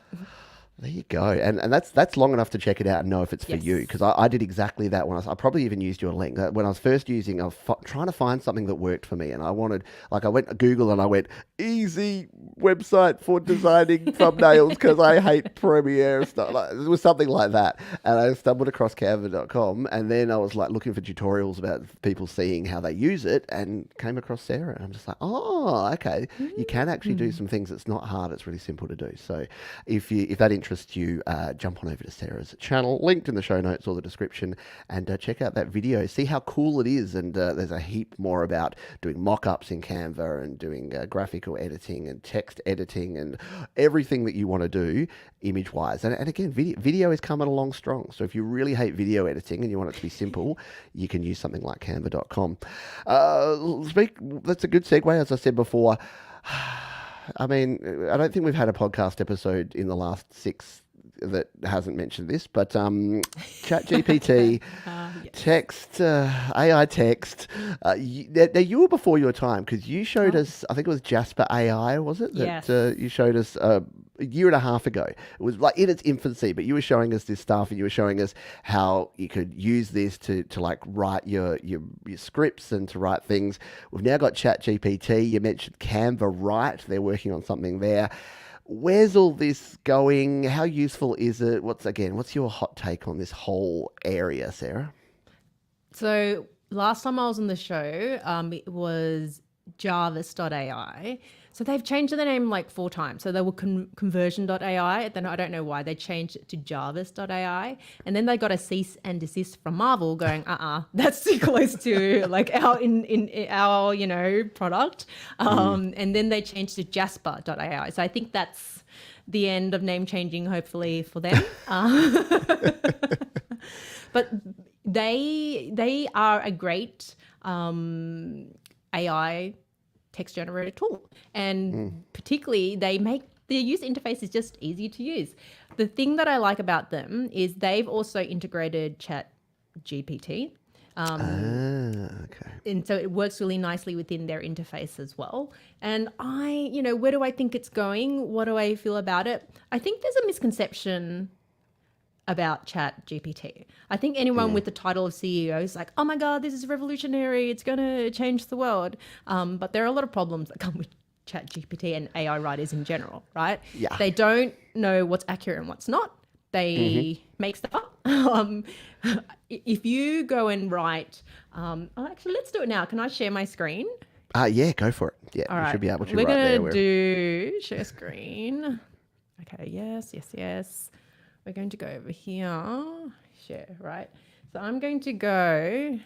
There you go. And that's long enough to check it out and know if it's for you. Because I did exactly that when I probably even used your link. When I was first using, I was trying to find something that worked for me. And I wanted, I went to Google and I went, easy website for designing thumbnails because I hate Premiere stuff. It was something like that. And I stumbled across Canva.com, and then I was looking for tutorials about people seeing how they use it, and came across Sarah. And I'm just like, oh, okay. You can actually do some things. It's not hard. It's really simple to do. So if that interests you, jump on over to Sarah's channel, linked in the show notes or the description, and check out that video. See how cool it is. And there's a heap more about doing mock-ups in Canva and doing graphical editing and text editing and everything that you want to do image-wise. And again, video is coming along strong. So if you really hate video editing and you want it to be simple, you can use something like Canva.com. That's a good segue, as I said before. I mean, I don't think we've had a podcast episode in the last 6 that hasn't mentioned this, but ChatGPT, text, AI text. You were before your time, because you showed us, I think it was Jasper AI, was it? Yes. You showed us a year and a half ago. It was in its infancy, but you were showing us this stuff, and you were showing us how you could use this to write your scripts and to write things. We've now got ChatGPT. You mentioned Canva, right? They're working on something there. Where's all this going? How useful is it? What's your hot take on this whole area, Sarah? So last time I was on the show, it was Jarvis.ai. So they've changed the name 4 times. So they were Conversion.ai. Then I don't know why they changed it to Jarvis.ai. And then they got a cease and desist from Marvel going, that's too close to our in our product. And then they changed to Jasper.ai. So I think that's the end of name changing, hopefully, for them. But they are a great AI text generator tool, and particularly their user interface is just easy to use. The thing that I like about them is they've also integrated Chat GPT. Okay. And so it works really nicely within their interface as well. And where do I think it's going? What do I feel about it? I think there's a misconception about Chat GPT. I think anyone with the title of CEO is like, oh my God, this is revolutionary. It's going to change the world. But there are a lot of problems that come with Chat GPT and AI writers in general, right? Yeah. They don't know what's accurate and what's not. They make stuff up. If you go and write, actually, let's do it now. Can I share my screen? Yeah, go for it. Yeah, All you right. should be able to We're right there. going to do share screen. Okay, yes. We're going to go over here, share, right? So I'm going to go,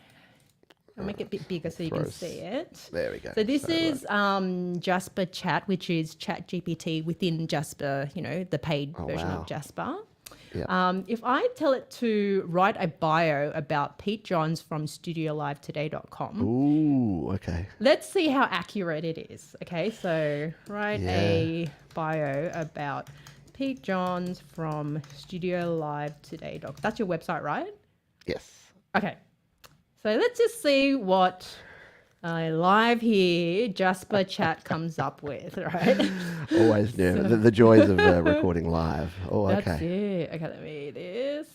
I'll make it a bit bigger so you can see it. There we go. So this is Jasper Chat, which is Chat GPT within Jasper, the paid version of Jasper. Yeah. If I tell it to write a bio about Pete Johns from studiolivetoday.com. Ooh, okay. Let's see how accurate it is. Okay, so write a bio about Pete Johns from studiolivetoday.com. That's your website, right? Yes. Okay. So let's just see what live here Jasper Chat comes up with, right? Always new. The joys of recording live. Oh, okay. That's it. Okay, let me this.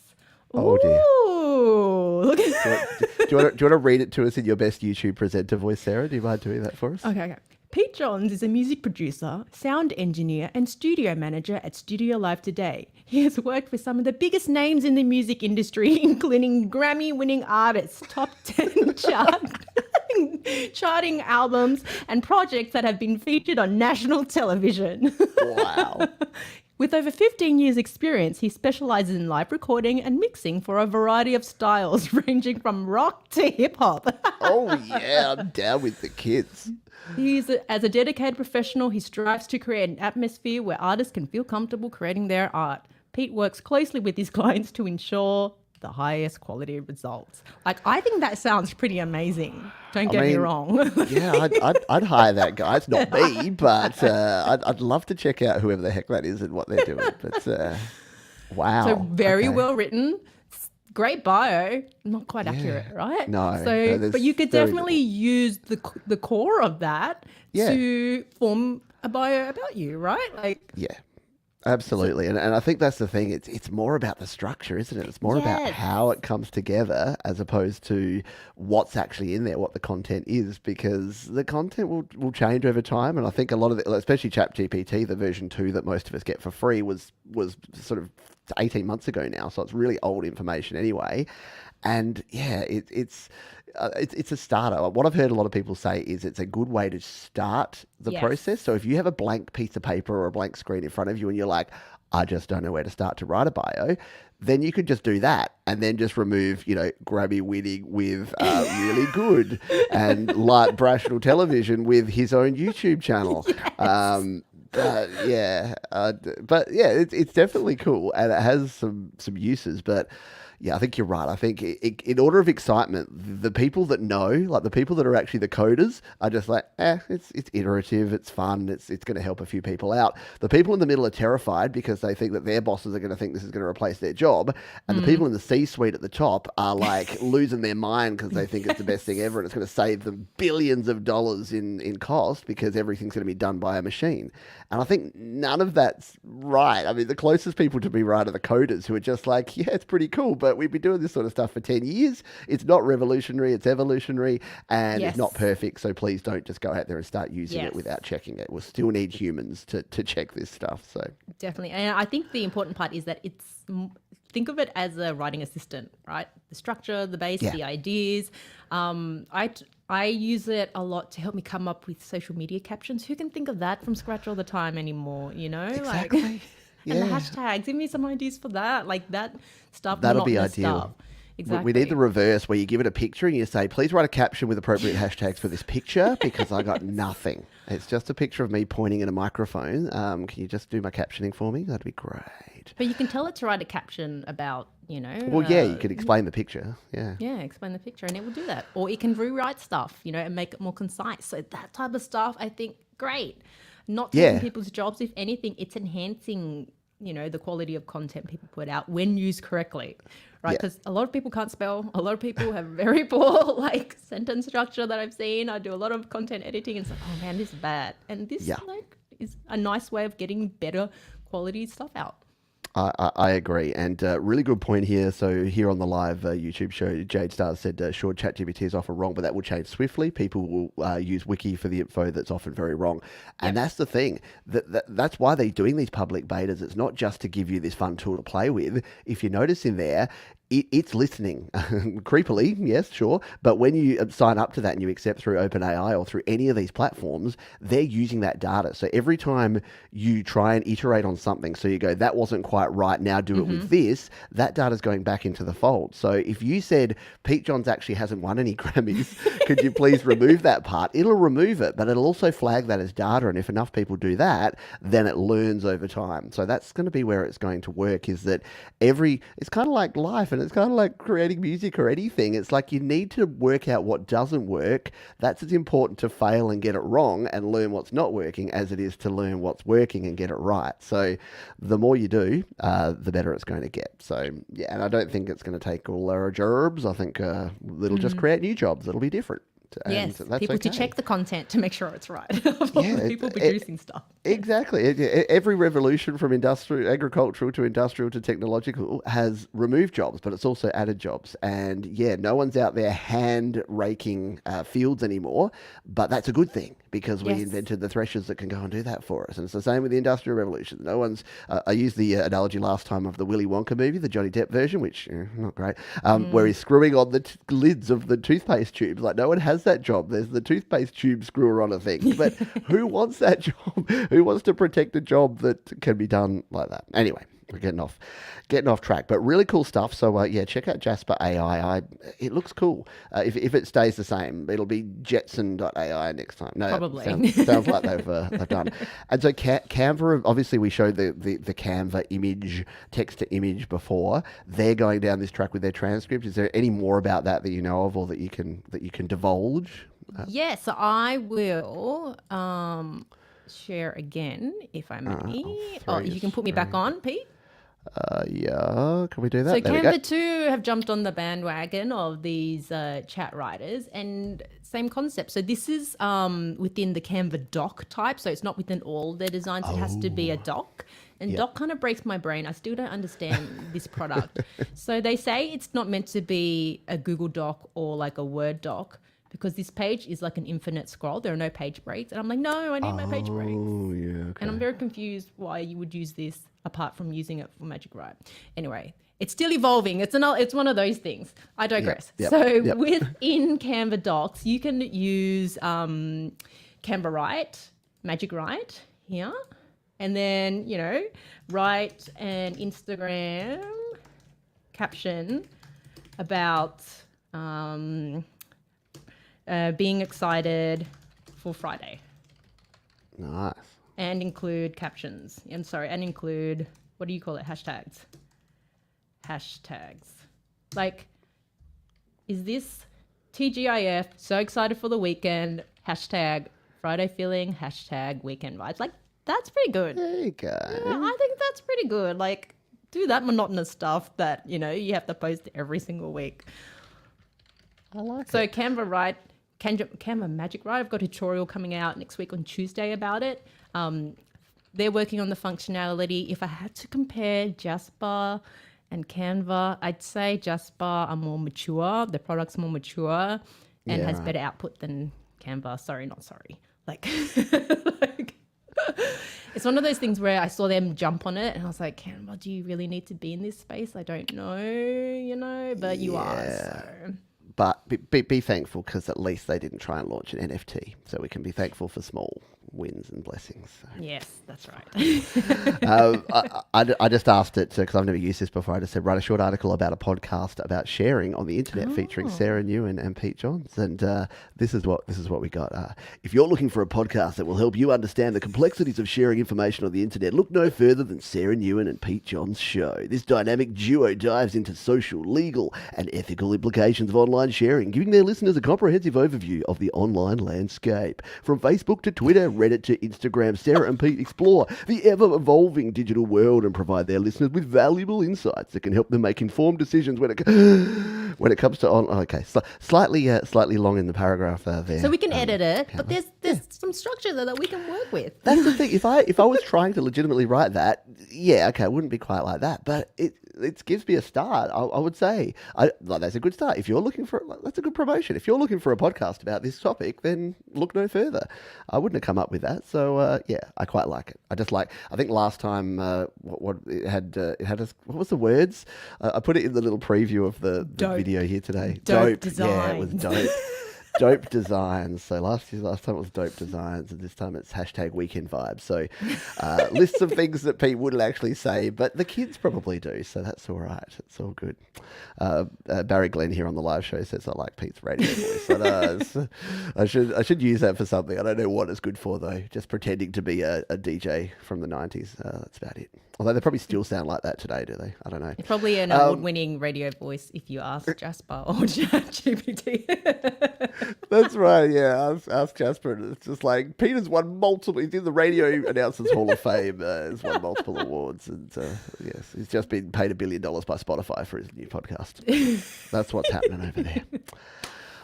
Oh, dear. Ooh, look at Do you want to read it to us in your best YouTube presenter voice, Sarah? Do you mind doing that for us? Okay. Pete Johns is a music producer, sound engineer, and studio manager at Studio Live Today. He has worked with some of the biggest names in the music industry, including Grammy-winning artists, top 10 charting albums, and projects that have been featured on national television. Wow. With over 15 years' experience, he specializes in live recording and mixing for a variety of styles, ranging from rock to hip-hop. Oh, yeah, I'm down with the kids. As a dedicated professional, he strives to create an atmosphere where artists can feel comfortable creating their art. Pete works closely with his clients to ensure the highest quality results. Like, I think that sounds pretty amazing. Don't get me wrong. Yeah, I'd hire that guy. It's not me, but I'd love to check out whoever the heck that is and what they're doing. But wow. So very Okay. well written. Great bio, not quite accurate, right? No, So, there's but you could very definitely use the core of that Yeah. to form a bio about you, right? Like, Yeah, absolutely. And I think that's the thing. It's more about the structure, isn't it? It's more about Yes. how it comes together as opposed to what's actually in there, what the content is, because the content will change over time. And I think a lot of it, especially ChatGPT, the version 2 that most of us get for free was sort of 18 months ago now. So it's really old information anyway. And yeah, it's a starter. What I've heard a lot of people say is it's a good way to start the Yes. process. So if you have a blank piece of paper or a blank screen in front of you and you're like, I just don't know where to start to write a bio, then you could just do that and then just remove, Grammy winning with really good and light rational television with his own YouTube channel. But yeah, it's definitely cool and it has some uses. But yeah, I think you're right. I think in order of excitement, the people that know, like the people that are actually the coders, are just like, it's iterative, it's fun, it's going to help a few people out. The people in the middle are terrified because they think that their bosses are going to think this is going to replace their job, and the people in the C-suite at the top are like losing their mind because they think it's the best thing ever and it's going to save them billions of dollars in cost because everything's going to be done by a machine. And I think none of that's right. I mean, the closest people to be right are the coders who are just like, yeah, it's pretty cool, but we've been doing this sort of stuff for 10 years. It's not revolutionary, it's evolutionary, and Yes. it's not perfect. So please don't just go out there and start using it Yes. without checking it. We'll still need humans to check this stuff. So definitely. And I think the important part is that think of it as a writing assistant, right? The structure, the base, Yeah. the ideas. I use it a lot to help me come up with social media captions. Who can think of that from scratch all the time anymore? Exactly. Like, and the Yeah. hashtags. Give me some ideas for that. Like that stuff. That'll be monotonous ideal. Stuff. Exactly. We need the reverse where you give it a picture and you say, please write a caption with appropriate hashtags for this picture because I got nothing. It's just a picture of me pointing at a microphone. Can you just do my captioning for me? That'd be great. But you can tell it to write a caption about, Well, yeah, you could explain the picture. Yeah. Yeah, explain the picture and it will do that. Or it can rewrite stuff, and make it more concise. So that type of stuff, I think, great. Not taking Yeah. people's jobs. If anything, it's enhancing, the quality of content people put out when used correctly, right? Yeah. Because a lot of people can't spell. A lot of people have very poor, sentence structure that I've seen. I do a lot of content editing and it's like, oh man, this is bad. And this, Yeah. is a nice way of getting better quality stuff out. I agree. And really good point here. So here on the live YouTube show, Jade Stars said, sure, ChatGPT is often wrong, but that will change swiftly. People will use Wiki for the info that's often very wrong. And that's the thing. That's why they're doing these public betas. It's not just to give you this fun tool to play with. If you notice in there, it's listening creepily, yes, sure. But when you sign up to that and you accept through OpenAI or through any of these platforms, they're using that data. So every time you try and iterate on something, so you go, that wasn't quite right, now do it with this, that data's going back into the fold. So if you said, Pete Johns actually hasn't won any Grammys, could you please remove that part? It'll remove it, but it'll also flag that as data. And if enough people do that, then it learns over time. So that's going to be where it's going to work, is that it's kind of like life, and it's kind of like creating music or anything. It's like you need to work out what doesn't work. That's as important to fail and get it wrong and learn what's not working as it is to learn what's working and get it right. So the more you do, the better it's going to get. So yeah, and I don't think it's going to take all our jobs. I think it'll just create new jobs. It'll be different. And Yes, that's people to okay. check the content to make sure it's right. Yeah, People producing stuff. Exactly. Every revolution from agricultural to industrial to technological has removed jobs, but it's also added jobs. And yeah, no one's out there hand raking fields anymore, but that's a good thing because we Yes. invented the threshers that can go and do that for us. And it's the same with the Industrial Revolution. No one's, I used the analogy last time of the Willy Wonka movie, the Johnny Depp version, which not great, where he's screwing on the lids of the toothpaste tubes. Like no one has that job. There's the toothpaste tube screwer on a thing, but who wants that job? Who wants to protect a job that can be done like that? Anyway, we're getting off track, but really cool stuff. So yeah, check out Jasper AI. It looks cool. If it stays the same, it'll be Jetson.ai next time. No, Probably. sounds like they've done. And so Canva, obviously we showed the Canva image, text to image before. They're going down this track with their transcript. Is there any more about that you know of, or that you can divulge? Yes, so I will share again, if I may. You can put me back on, Pete. Yeah, can we do that? So There we go. Canva too have jumped on the bandwagon of these chat writers, and same concept. So this is within the Canva doc type, so it's not within all their designs. It has to be a doc. And doc kind of breaks my brain. I still don't understand this product. So they say it's not meant to be a Google Doc or like a Word doc, because this page is like an infinite scroll. There are no page breaks. And I'm like, no, I need my page breaks. Oh, yeah, okay. And I'm very confused why you would use this apart from using it for Magic Write. Anyway, it's still evolving. It's one of those things. I digress. Within Canva Docs, you can use Canva Write, Magic Write here, and then, write an Instagram caption about being excited for Friday. Nice. And include captions. And include, what do you call it? Hashtags. Like, is this TGIF, so excited for the weekend, hashtag Friday feeling, hashtag weekend vibes? Like, that's pretty good. There you go. Yeah, I think that's pretty good. Like, do that monotonous stuff that, you have to post every single week. I like so it. Canva Magic Write, I've got a tutorial coming out next week on Tuesday about it. They're working on the functionality. If I had to compare Jasper and Canva, I'd say Jasper are more mature. The product's more mature and has better output than Canva. Sorry, not sorry. Like, it's one of those things where I saw them jump on it and I was like, Canva, do you really need to be in this space? I don't know, but you are. So. But be thankful, because at least they didn't try and launch an NFT. So we can be thankful for small wins and blessings. So. Yes, that's right. I just asked it because I've never used this before. I just said, write a short article about a podcast about sharing on the internet featuring Sara Nguyen and Pete Johns. And this is what we got. If you're looking for a podcast that will help you understand the complexities of sharing information on the internet, look no further than Sara Nguyen and Pete Johns' show. This dynamic duo dives into social, legal, and ethical implications of online sharing, giving their listeners a comprehensive overview of the online landscape. From Facebook to Twitter, Reddit to Instagram, Sara and Pete explore the ever-evolving digital world and provide their listeners with valuable insights that can help them make informed decisions when it comes to slightly long in the paragraph there. So we can edit it, but there's some structure there that we can work with. That's the thing. If I was trying to legitimately write that, it wouldn't be quite like that, but it gives me a start. I would say that's a good start. If you're looking for, that's a good promotion. If you're looking for a podcast about this topic, then look no further. I wouldn't have come up with that. So I quite like it. I think last time what was the words? I put it in the little preview of the video here today. Dope design. Yeah, it was dope. Dope designs. So last time it was dope designs, and this time it's hashtag weekend vibes. So lists of things that Pete wouldn't actually say, but the kids probably do. So that's all right. It's all good. Barry Glenn here on the live show says I like Pete's radio voice. I should use that for something. I don't know what it's good for though. Just pretending to be a DJ from the 90s. That's about it. Although they probably still sound like that today, do they? I don't know. It's probably an award-winning radio voice if you ask Jasper or ChatGPT. That's right, yeah. Ask Jasper. It's just like, Peter's won multiple, he's in the Radio Announcers Hall of Fame. He's won multiple awards. And yes, he's just been paid $1 billion by Spotify for his new podcast. That's what's happening over there.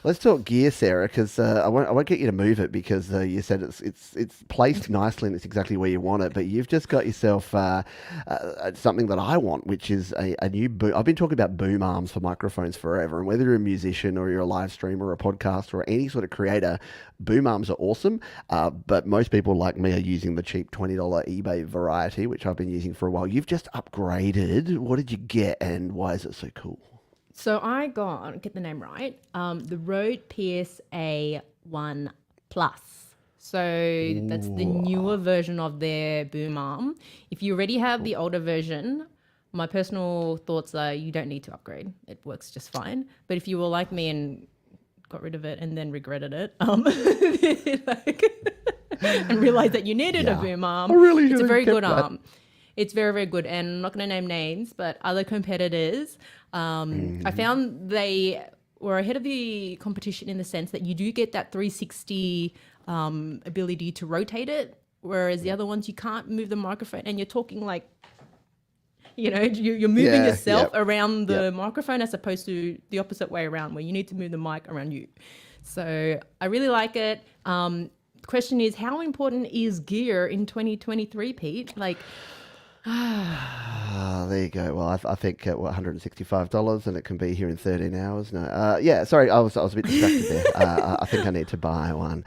Let's talk gear, Sara, because I won't get you to move it because you said it's placed nicely and it's exactly where you want it. But you've just got yourself something that I want, which is a new boom. I've been talking about boom arms for microphones forever, and whether you're a musician or you're a live streamer or a podcaster or any sort of creator, boom arms are awesome. But most people like me are using the cheap $20 eBay variety, which I've been using for a while. You've just upgraded. What did you get, and why is it so cool? So I got, get the name right, the Rode PSA 1 Plus. So that's the Ooh. newer version of their boom arm. If you already have the older version, my personal thoughts are you don't need to upgrade. It works just fine. But if you were like me and got rid of it and then regretted it, like, and realized that you needed a Yeah. boom I arm, really it's should a have very kept good that. arm. It's very, very good. And I'm not going to name names, but other competitors, I found they were ahead of the competition in the sense that you do get that 360 ability to rotate it, whereas the other ones you can't move the microphone, and you're talking like, you're moving Yeah, yourself yep, around yep. the microphone as opposed to the opposite way around where you need to move the mic around you. So I really like it. The question is, how important is gear in 2023, Pete? Like, Ah, there you go. Well, I think $165, and it can be here in 13 hours. No, yeah. Sorry, I was a bit distracted there. I think I need to buy one.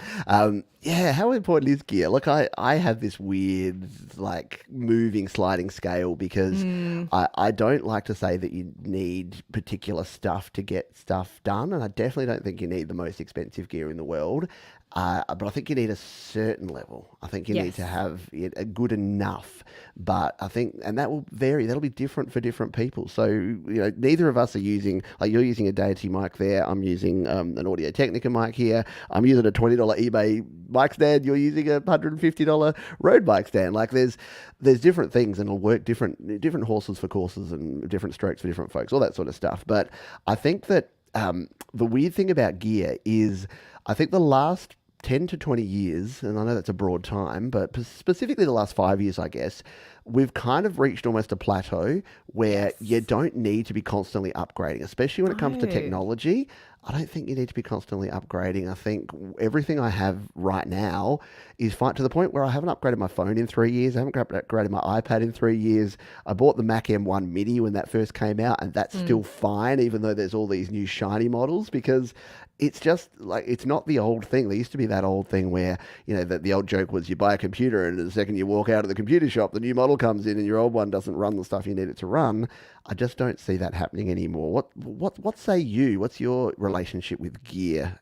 Yeah. How important is gear? Look, I have this weird like moving sliding scale because I don't like to say that you need particular stuff to get stuff done, and I definitely don't think you need the most expensive gear in the world. But I think you need a certain level. I think you need to yes. have it a good enough. But I think, and that will vary. That'll be different for different people. So, neither of us are using, like you're using a Deity mic there. I'm using an Audio Technica mic here. I'm using a $20 eBay mic stand. You're using a $150 Rode mic stand. Like there's different things, and it'll work different horses for courses and different strokes for different folks, all that sort of stuff. But I think that the weird thing about gear is, I think the last 10 to 20 years, and I know that's a broad time, but specifically the last 5 years, I guess, we've kind of reached almost a plateau where you Yes. don't need to be constantly upgrading, especially when it comes to No. technology. I don't think you need to be constantly upgrading. I think everything I have right now is fine to the point where I haven't upgraded my phone in 3 years. I haven't upgraded my iPad in 3 years. I bought the Mac M1 Mini when that first came out, and that's still fine, even though there's all these new shiny models, because it's just like it's not the old thing. There used to be that old thing where the old joke was you buy a computer and the second you walk out of the computer shop, the new model comes in and your old one doesn't run the stuff you need it to run. I just don't see that happening anymore. What say you? What's your relationship with gear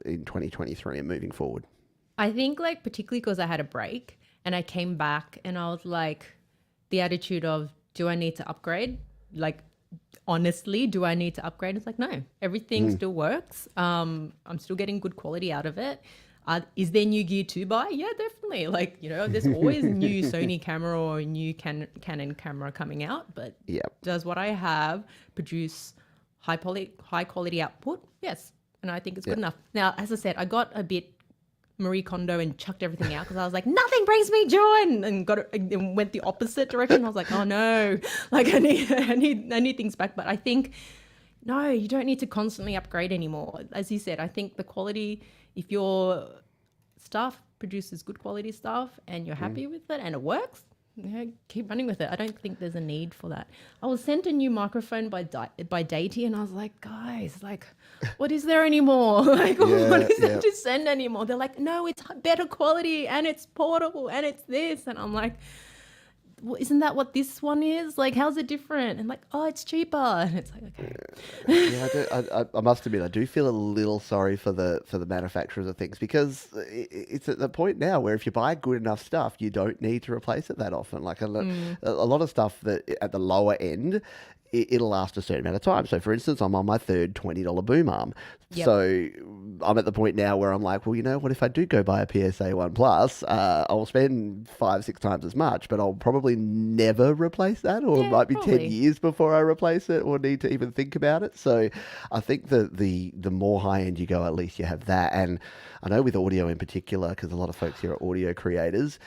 in 2023 and moving forward? I think, like, particularly because I had a break and I came back and I was like, the attitude of, do I need to upgrade? Like, honestly, do I need to upgrade? It's like, no, everything still works. I'm still getting good quality out of it. Is there new gear to buy? Yeah, definitely. Like, there's always a new Sony camera or a new Canon camera coming out, but Yep. does what I have produce high quality output? Yes. And I think it's good Yep. enough. Now, as I said, I got a bit Marie Kondo and chucked everything out because I was like, nothing brings me joy, and went the opposite direction. I was like, oh no, like I need things back. But I think no, you don't need to constantly upgrade anymore. As you said, I think the quality, if your staff produces good quality stuff and you're happy with it and it works, keep running with it. I don't think there's a need for that. I was sent a new microphone by Deity, and I was like, guys, like, what is there anymore? Like, what Yeah, is there yeah. to send anymore? They're like, no, it's better quality and it's portable and it's this, and I'm like, well, isn't that what this one is? Like, how's it different? And like, oh, it's cheaper. And it's like, okay. Yeah, I must admit, I do feel a little sorry for the manufacturers of things, because it's at the point now where if you buy good enough stuff, you don't need to replace it that often. Like a lot of stuff that at the lower end, it'll last a certain amount of time. So, for instance, I'm on my third $20 boom arm. Yep. So I'm at the point now where I'm like, well, what if I do go buy a PSA 1 Plus, I'll spend 5-6 times as much, but I'll probably never replace that, or it Yeah, might be 10 probably. years before I replace it or need to even think about it. So I think that the more high end you go, at least you have that. And I know with audio in particular, because a lot of folks here are audio creators,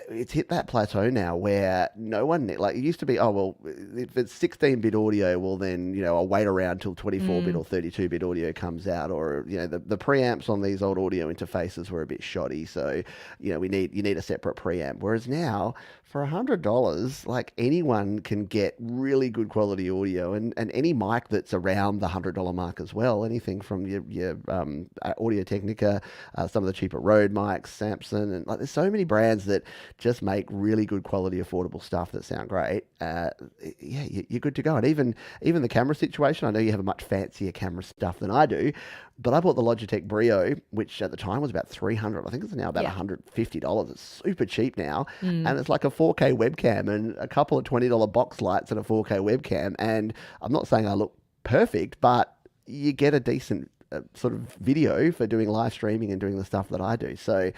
it's hit that plateau now where no one, like it used to be, oh, well, if it's 16-bit audio, well then, I'll wait around till 24-bit or 32-bit audio comes out, or, the preamps on these old audio interfaces were a bit shoddy. So, you need a separate preamp. Whereas now, for $100, like anyone can get really good quality audio, and any mic that's around the $100 mark as well. Anything from your Audio Technica, some of the cheaper Rode mics, Samson, and like there's so many brands that just make really good quality, affordable stuff that sound great. Yeah, you're good to go. fine. Even the camera situation, I know you have a much fancier camera stuff than I do, but I bought the Logitech Brio, which at the time was about 300. I think it's now about $150. It's super cheap now, and it's like a 4K webcam and a couple of $20 box lights and a 4K webcam. And I'm not saying I look perfect, but you get a decent sort of video for doing live streaming and doing the stuff that I do. So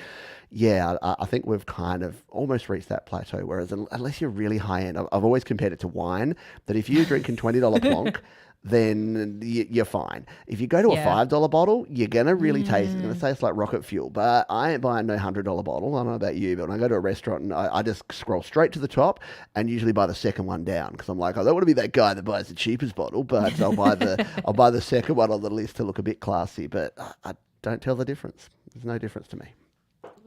yeah, I think we've kind of almost reached that plateau. Whereas unless you're really high end, I've always compared it to wine, that if you're drinking $20 plonk, then you're fine. If you go to a $5 bottle, you're going to really taste it. It's going to taste like rocket fuel. But I ain't buying no $100 bottle. I don't know about you, but when I go to a restaurant, and I just scroll straight to the top and usually buy the second one down, because I'm like, I don't want to be that guy that buys the cheapest bottle, but I'll buy the second one on the list to look a bit classy. But I don't tell the difference. There's no difference to me.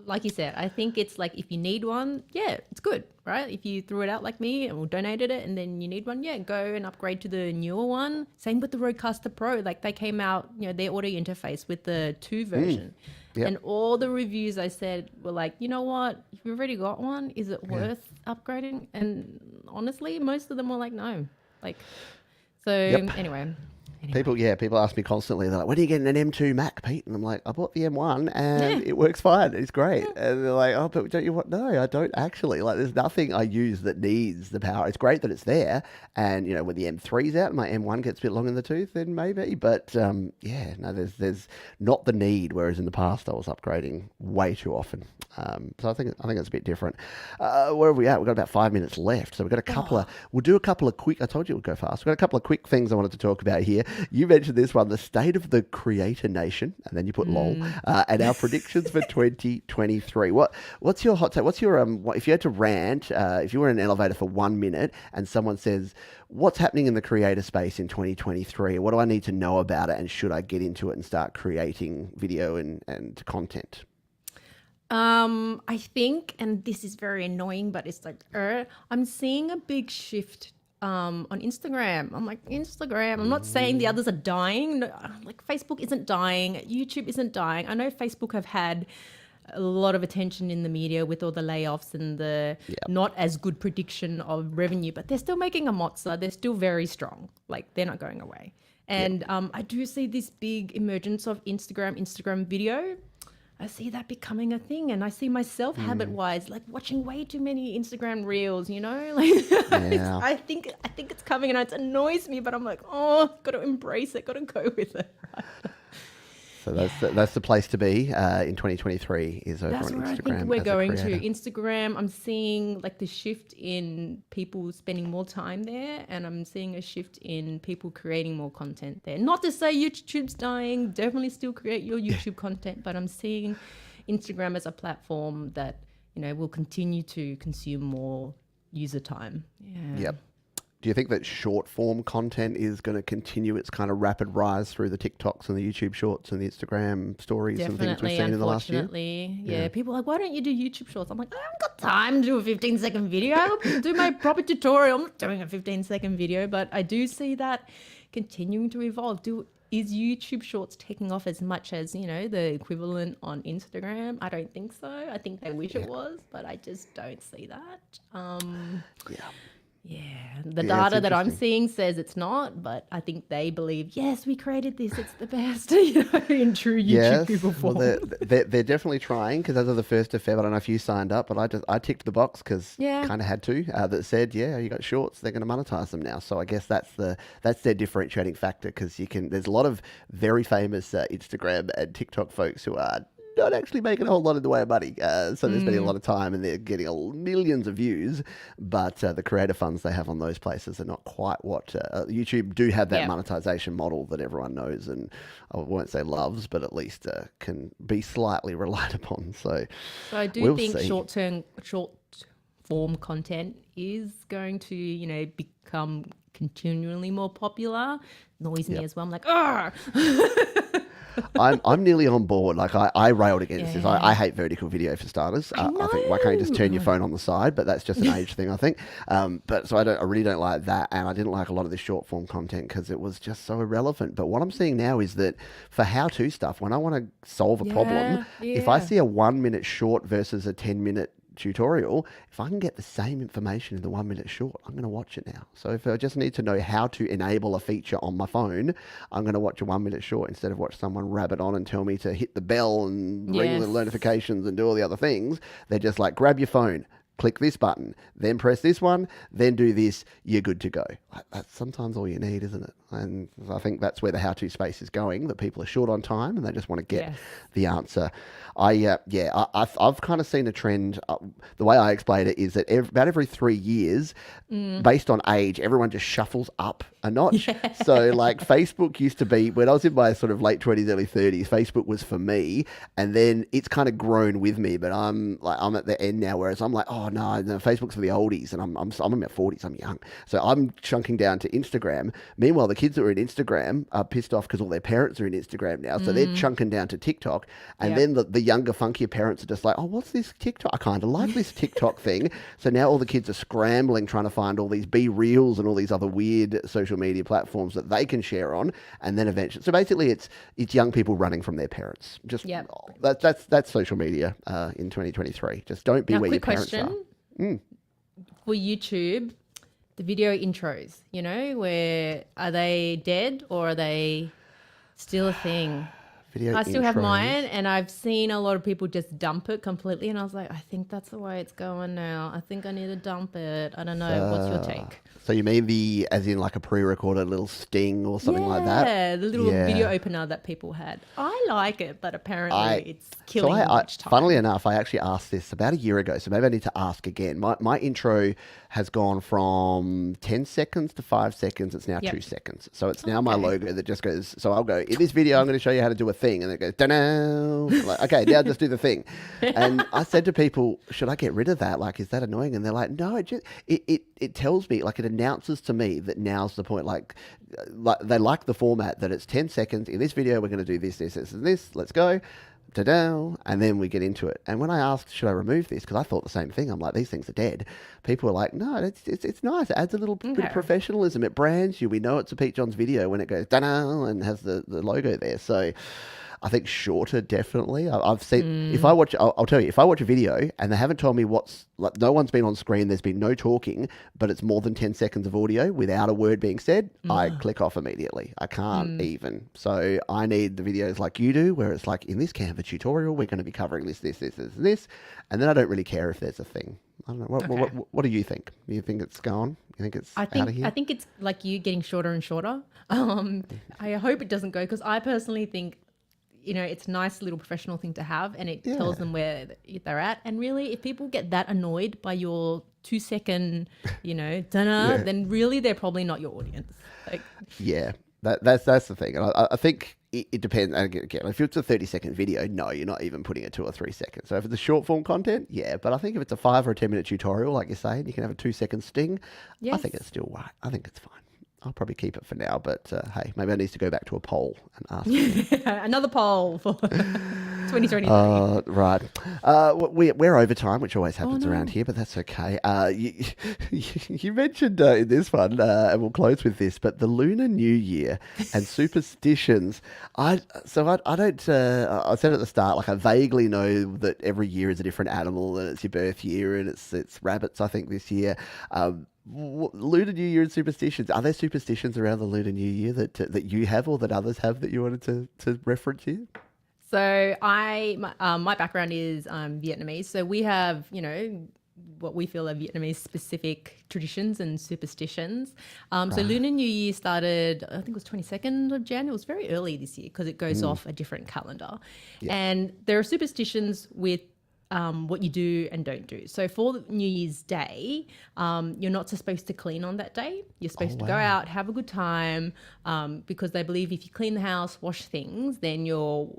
Like you said, I think it's like if you need one, yeah, it's good, right? If you threw it out like me or donated it and then you need one, yeah, go and upgrade to the newer one. Same with the Rodecaster Pro. Like they came out, their audio interface with the 2 version. Yep. And all the reviews I said were like, you know what? If you've already got one, is it worth upgrading? And honestly, most of them were like, no. Anyway. People ask me constantly, they're like, when are you getting an M2 Mac, Pete? And I'm like, I bought the M1 and it works fine. It's great. And they're like, oh, but don't you want? No, I don't actually. Like, there's nothing I use that needs the power. It's great that it's there. And, when the M3's out and my M1 gets a bit long in the tooth, then maybe. But, there's not the need, whereas in the past I was upgrading way too often. So I think it's a bit different. Where are we at? We've got about 5 minutes left. So we've got a couple we'll do a couple of quick, I told you it would go fast. We've got a couple of quick things I wanted to talk about here. You mentioned this one, the state of the creator nation, and then you put lol, and our predictions for 2023. What's your hot take? What's your, if you had to rant, if you were in an elevator for 1 minute and someone says, what's happening in the creator space in 2023? What do I need to know about it? And should I get into it and start creating video and content? I think, and this is very annoying, but it's like, I'm seeing a big shift on Instagram. I'm like, Instagram, I'm not saying the others are dying. No, like Facebook isn't dying. YouTube isn't dying. I know Facebook have had a lot of attention in the media with all the layoffs and the not as good prediction of revenue, but they're still making a mozza. They're still very strong. Like they're not going away. And I do see this big emergence of Instagram video. I see that becoming a thing, and I see myself habit-wise, like watching way too many Instagram reels. I think it's coming, and it annoys me. But I'm like, got to embrace it, got to go with it. Right? So that's the place to be in 2023 is over on Instagram. That's where I think we're going to. Instagram, I'm seeing like the shift in people spending more time there, and I'm seeing a shift in people creating more content there. Not to say YouTube's dying, definitely still create your YouTube content, but I'm seeing Instagram as a platform that, will continue to consume more user time. Yeah. Yep. Do you think that short form content is going to continue its kind of rapid rise through the TikToks and the YouTube shorts and the Instagram stories and things we've seen in the last year? Yeah. People are like, why don't you do YouTube shorts? I'm like, I haven't got time to do a 15-second video. I'll do my proper tutorial. I'm not doing a 15-second video, but I do see that continuing to evolve. Is YouTube Shorts taking off as much as, the equivalent on Instagram? I don't think so. I think they wish it was, but I just don't see that. Yeah, the data that I'm seeing says it's not, but I think they believe, yes, we created this, it's the best, in true YouTube people form. Well, they're definitely trying, because as of the 1st of Feb, I don't know if you signed up, but I ticked the box because kind of had to, that said, you got shorts, they're going to monetize them now. So I guess that's their differentiating factor, because there's a lot of very famous Instagram and TikTok folks who are not actually making a whole lot in the way of money. So they're spending a lot of time and they're getting millions of views, but the creator funds they have on those places are not quite what YouTube do have that monetization model that everyone knows and I won't say loves, but at least can be slightly relied upon. So I do think short form content is going to, become continually more popular. Annoys me as well. I'm like, I'm nearly on board. Like I railed against this. I hate vertical video for starters. I think why can't you just turn your phone on the side? But that's just an age thing, I think. But so I really don't like that, and I didn't like a lot of the short form content because it was just so irrelevant. But what I'm seeing now is that for how-to stuff, when I want to solve a problem, if I see a 1 minute short versus a 10-minute tutorial, if I can get the same information in the 1 minute short, I'm going to watch it now. So if I just need to know how to enable a feature on my phone, I'm going to watch a 1 minute short instead of watch someone rabbit on and tell me to hit the bell and ring the notifications and do all the other things. They're just like, grab your phone, click this button, then press this one, then do this, you're good to go. That's sometimes all you need, isn't it? And I think that's where the how-to space is going, that people are short on time and they just want to get the answer. I've kind of seen a trend. The way I explain it is that about every 3 years, based on age, everyone just shuffles up a notch. Yeah. So like Facebook used to be, when I was in my sort of late 20s, early 30s, Facebook was for me. And then it's kind of grown with me, but I'm at the end now, whereas I'm like, oh no, Facebook's for the oldies. And I'm in my 40s, I'm young. So I'm chunking down to Instagram. Meanwhile, the kids that are in Instagram are pissed off because all their parents are in Instagram now. So they're chunking down to TikTok. And then the younger, funkier parents are just like, oh, what's this TikTok? I kind of like this TikTok thing. So now all the kids are scrambling, trying to find all these Be Reels and all these other weird social media platforms that they can share on. And then eventually, so basically it's young people running from their parents. Just that's social media in 2023. Just don't be where your parents are. For YouTube, the video intros, where are they dead or are they still a thing? I still have mine, and I've seen a lot of people just dump it completely, and I was like, I think that's the way it's going now. I think I need to dump it. I don't know. What's your take? So you mean as in like a pre-recorded little sting or something like that? Yeah, the little video opener that people had. I like it, but apparently it's killing much time. Funnily enough, I actually asked this about a year ago, so maybe I need to ask again. My intro has gone from 10 seconds to 5 seconds. It's now 2 seconds. So it's now my logo that just goes, so I'll go, in this video, I'm going to show you how to do a thing. And it goes, da-na. Like, okay, now just do the thing. And I said to people, should I get rid of that? Like, is that annoying? And they're like, no, it tells me, like it announces to me that now's the point. Like they like the format that it's 10 seconds. In this video, we're going to do this, this, this, and this. Let's go. Da-da, and then we get into it. And when I asked, should I remove this? Because I thought the same thing. I'm like, these things are dead. People were like, no, it's nice. It adds a little bit of professionalism. It brands you. We know it's a Pete Johns video when it goes da-da and has the logo there. So I think shorter, definitely. I've seen, if I watch, I'll tell you, if I watch a video and they haven't told me no one's been on screen, there's been no talking, but it's more than 10 seconds of audio without a word being said, I click off immediately. I can't even. So I need the videos like you do, where it's like, in this Canva tutorial, we're going to be covering this, this, this, this, and this. And then I don't really care if there's a thing. I don't know. What do you think? Do you think it's gone? You think it's out of here? I think it's like you getting shorter and shorter. I hope it doesn't go, because I personally think, it's a nice little professional thing to have, and it tells them where they're at. And really, if people get that annoyed by your 2 second, then really they're probably not your audience. Like, that's the thing. And I think it depends. And again, if it's a 30-second video, no, you're not even putting it 2 or 3 seconds. So if it's a short form content, but I think if it's a 5 or a 10 minute tutorial, like you're saying, you can have a 2 second sting. Yes. I think it's still right. I think it's fine. I'll probably keep it for now, but hey, maybe I need to go back to a poll and ask. Another poll for 2023. Right. We're over time, which always happens around here, but that's okay. You mentioned in this one, and we'll close with this, but the Lunar New Year and superstitions. I don't. I said at the start, like I vaguely know that every year is a different animal, and it's your birth year, and it's rabbits. I think this year. Lunar New Year and superstitions. Are there superstitions around the Lunar New Year that you have or that others have that you wanted to reference here? So my background is Vietnamese. So we have, what we feel are Vietnamese specific traditions and superstitions. So Lunar New Year started, I think it was 22nd of Jan. It was very early this year because it goes off a different calendar. Yeah. And there are superstitions with what you do and don't do. So for New Year's Day, you're not supposed to clean on that day. You're supposed to go out, have a good time, because they believe if you clean the house, wash things, then you're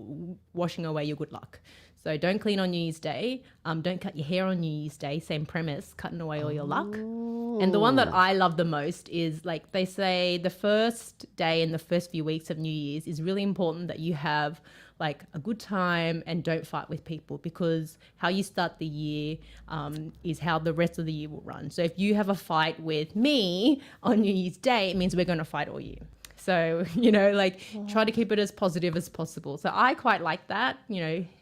washing away your good luck. So don't clean on New Year's Day. Don't cut your hair on New Year's Day. Same premise, cutting away all your luck. And the one that I love the most is, like they say, the first day and the first few weeks of New Year's is really important that you have like a good time and don't fight with people, because how you start the year is how the rest of the year will run. So if you have a fight with me on New Year's Day, it means we're going to fight all year. So, try to keep it as positive as possible. So I quite like that,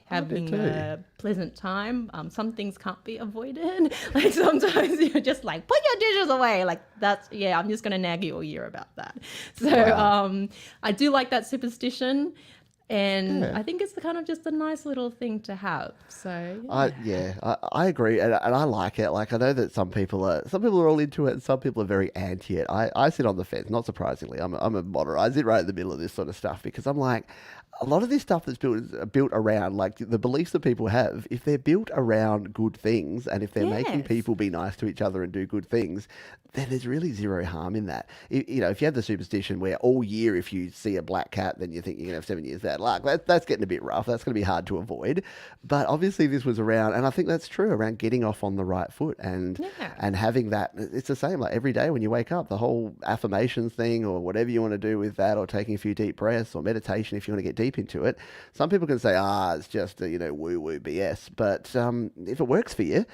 having a pleasant time. Some things can't be avoided. Like sometimes you're just like, put your dishes away. Like I'm just going to nag you all year about that. So I do like that superstition. And I think it's kind of just a nice little thing to have. So I agree, and I like it. Like I know that some people are all into it, and some people are very anti it. I sit on the fence. Not surprisingly, I'm a moderate. I sit right in the middle of this sort of stuff because I'm like, a lot of this stuff that's built around like the beliefs that people have. If they're built around good things, and if they're making people be nice to each other and do good things, then there's really zero harm in that. If you have the superstition where all year if you see a black cat, then you think you're going to have 7 years bad luck, that's getting a bit rough. That's going to be hard to avoid. But obviously this was around, and I think that's true, around getting off on the right foot and having that. It's the same like every day when you wake up, the whole affirmations thing or whatever you want to do with that, or taking a few deep breaths or meditation if you want to get deep into it. Some people can say, it's just woo-woo BS. But if it works for you,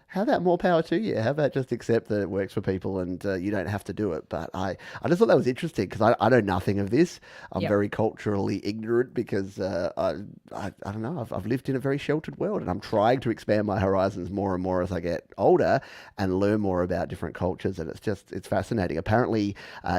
how about more power to you? How about just accept that it works for people and you don't have to do it? But I just thought that was interesting because I know nothing of this. I'm very culturally ignorant because I don't know. I've lived in a very sheltered world, and I'm trying to expand my horizons more and more as I get older and learn more about different cultures. And it's fascinating. Apparently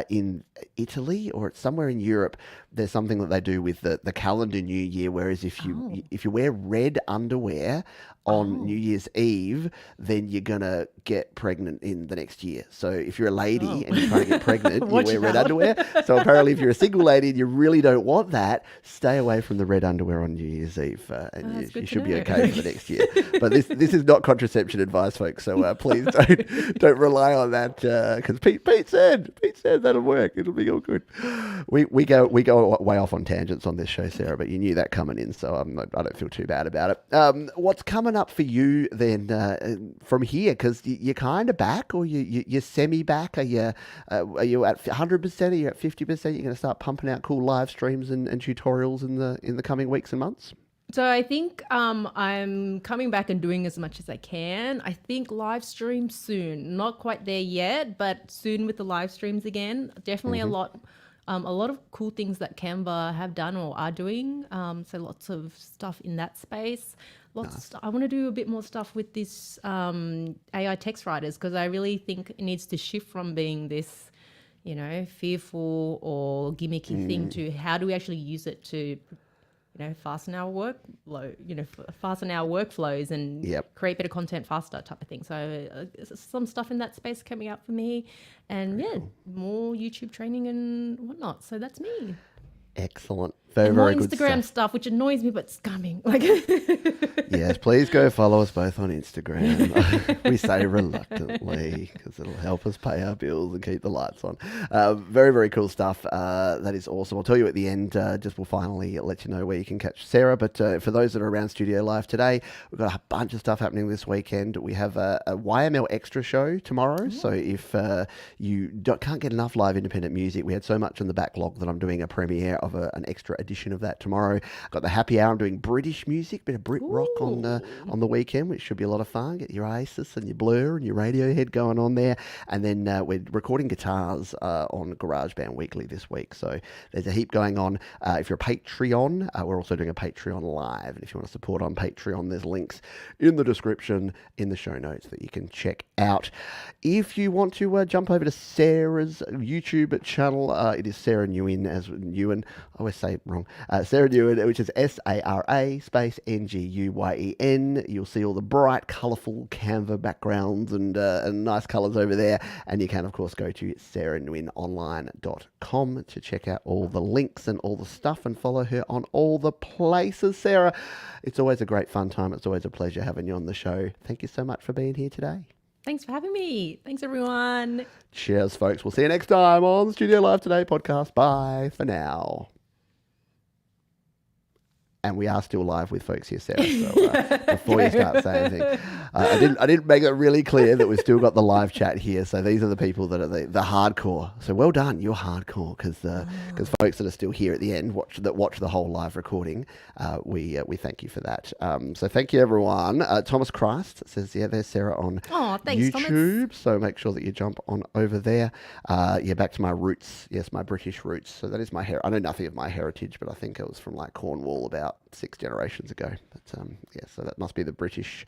in Italy or somewhere in Europe, there's something that they do with the calendar New Year, whereas if you wear red underwear on New Year's Eve, then you're going to get pregnant in the next year. So if you're a lady and you're trying to get pregnant, you wear red underwear. So apparently if you're a single lady and you really don't want that, stay away from the red underwear on New Year's Eve and you should be okay for the next year. But this is not contraception advice, folks. So please don't rely on that because Pete said that'll work. It'll be all good. We go way off on tangents on this show, Sarah, but you knew that coming in, so I don't feel too bad about it. What's coming up for you then from here? Because you're kind of back, or you're semi back. Are you at 100%? Are you at 50%? You're going to start pumping out cool live streams and tutorials in the coming weeks and months? So I think I'm coming back and doing as much as I can. I think live stream soon. Not quite there yet, but soon with the live streams again. Definitely a lot of cool things that Canva have done or are doing. So lots of stuff in that space. I want to do a bit more stuff with this AI text writers, because I really think it needs to shift from being this, fearful or gimmicky thing to how do we actually use it to fasten our workflows and create better content faster type of thing. So some stuff in that space coming up for me, and more YouTube training and whatnot. So that's me. Excellent. Very good Instagram stuff, which annoys me, but it's coming. Yes, please go follow us both on Instagram. We say reluctantly because it'll help us pay our bills and keep the lights on. Very cool stuff. That is awesome. I'll tell you at the end, we'll finally let you know where you can catch Sarah. But for those that are around Studio Live today, we've got a bunch of stuff happening this weekend. We have a YML Extra show tomorrow. So if you can't get enough live independent music, we had so much in the backlog that I'm doing a premiere of an extra edition of that tomorrow. Got the happy hour. I'm doing British music, bit of Brit rock on the weekend, which should be a lot of fun. Get your Oasis and your Blur and your Radiohead going on there. And then we're recording guitars on GarageBand Weekly this week. So there's a heap going on. If you're a Patreon, we're also doing a Patreon Live. And if you want to support on Patreon, there's links in the description, in the show notes that you can check out. If you want to jump over to Sarah's YouTube channel, it is Sara Nguyen, as Nguyen. I always say it wrong. Sara Nguyen, which is SARA space NGUYEN. You'll see all the bright, colourful Canva backgrounds and nice colours over there. And you can, of course, go to saranguyenonline.com to check out all the links and all the stuff and follow her on all the places. Sarah, it's always a great fun time. It's always a pleasure having you on the show. Thank you so much for being here today. Thanks for having me. Thanks, everyone. Cheers, folks. We'll see you next time on Studio Live Today podcast. Bye for now. And we are still live with folks here, Sarah. So before you start saying anything, I didn't make it really clear that we've still got the live chat here. So these are the people that are the hardcore. So well done, you're hardcore, because folks that are still here at the end watch the whole live recording. We thank you for that. So thank you, everyone. Thomas Christ says, there's Sarah on thanks, YouTube. Thomas. So make sure that you jump on over there. Back to my roots. Yes, my British roots. So that is my hair. I know nothing of my heritage, but I think it was from like Cornwall about about 6 generations ago. But yeah, so that must be the British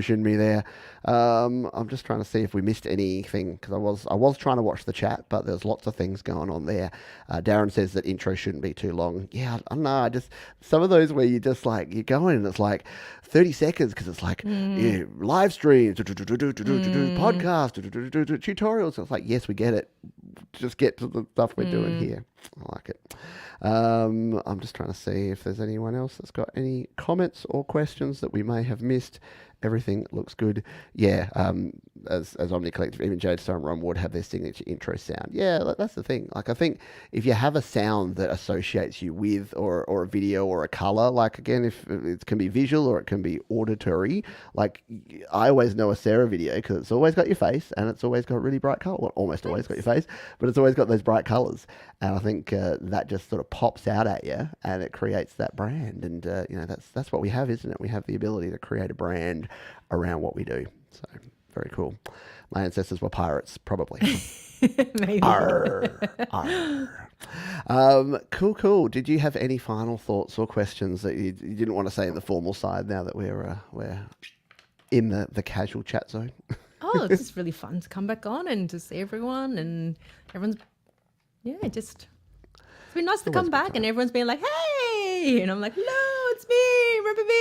in me there. I'm just trying to see if we missed anything, because I was trying to watch the chat, but there's lots of things going on there. Darren says that intro shouldn't be too long. Yeah, I don't know. I just, some of those where you just like, you go in and it's like 30 seconds because it's like live streams, podcast, tutorials. It's like, yes, we get it. Just get to the stuff we're doing here. I like it. I'm just trying to see if there's anyone else that's got any comments or questions that we may have missed. Everything looks good. Yeah, as Omni Collective, even Jadestone and Ron Wood have their signature intro sound. Yeah, that's the thing. Like, I think if you have a sound that associates you with or a video or a color, like, again, if it can be visual or it can be auditory, like, I always know a Sara video because it's always got your face and it's always got really bright color. Well, almost always got your face, but it's always got those bright colors. And I think that just sort of pops out at you and it creates that brand. And, you know, that's what we have, isn't it? We have the ability to create a brand around what we do. So very cool. My ancestors were pirates, probably. Maybe. Arr, arr. Cool. Did you have any final thoughts or questions that you didn't want to say in the formal side now that we're in the casual chat zone? Oh, it's just really fun to come back on and to see everyone, and everyone's, it's been nice to come back and everyone's been like, hey, and I'm like, hello, it's me, remember me?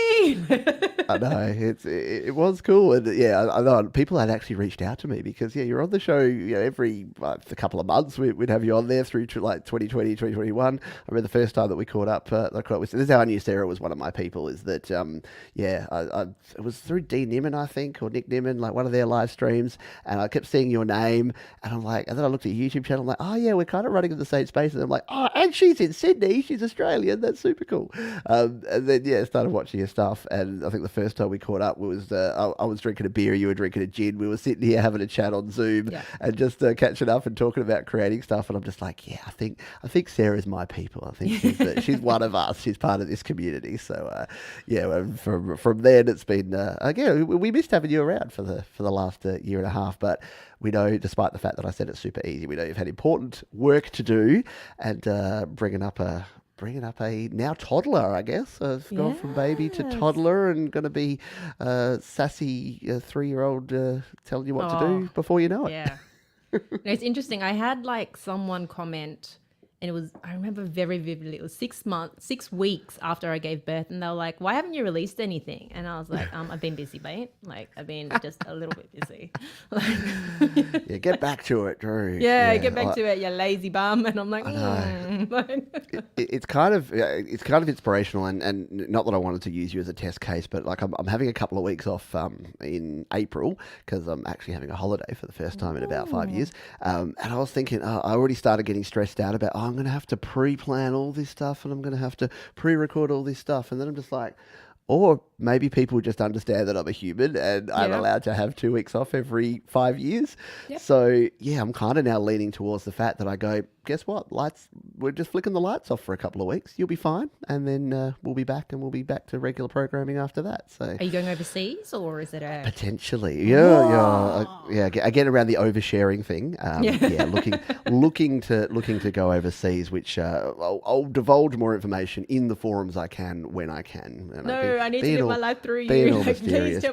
I know, it was cool. And yeah, I know people had actually reached out to me because, you're on the show, every a couple of months we'd have you on there through to like 2020, 2021. I remember the first time that we caught up, this is how I knew Sara was one of my people, is that, it was through D Nimmin, I think, or Nick Nimmin, like one of their live streams, and I kept seeing your name, and I'm like, and then I looked at your YouTube channel, I'm like, oh yeah, we're kind of running in the same space, and I'm like, oh, and she's in Sydney, she's Australian, that's super cool. And then, started watching your stuff, and I think the first time we caught up was, I was drinking a beer, you were drinking a gin, we were sitting here having a chat on Zoom, and just catching up and talking about creating stuff, and I'm just like, I think Sarah's my people. I think she's one of us, she's part of this community. So from then it's been, again, we missed having you around for the last year and a half, but we know, despite the fact that I said it's super easy, we know you've had important work to do, and bringing up a now toddler, I guess. I've gone from baby to toddler and going to be sassy 3-year-old telling you what to do before you know it. Yeah. No, it's interesting. I had like someone comment, and I remember very vividly, it was 6 weeks after I gave birth, and they were like, why haven't you released anything? And I was like, I've been busy, mate. Like, I've been just a little bit busy. Yeah, get back to it, Drew. Yeah, get back to it, you lazy bum. And I'm like, it's kind of inspirational, and not that I wanted to use you as a test case, but like I'm having a couple of weeks off in April because I'm actually having a holiday for the first time in about 5 years. And I was thinking, I already started getting stressed out about, I'm going to have to pre-plan all this stuff and I'm going to have to pre-record all this stuff. And then I'm just like, or maybe people just understand that I'm a human and I'm allowed to have 2 weeks off every 5 years. Yep. So, I'm kind of now leaning towards the fact that I go, guess what? We're just flicking the lights off for a couple of weeks. You'll be fine. And then we'll be back to regular programming after that. So, are you going overseas, or is it potentially? Yeah. Again, around the oversharing thing. Looking to go overseas, which I'll divulge more information in the forums I can when I can. And I need to live my life through you. Being all mysterious.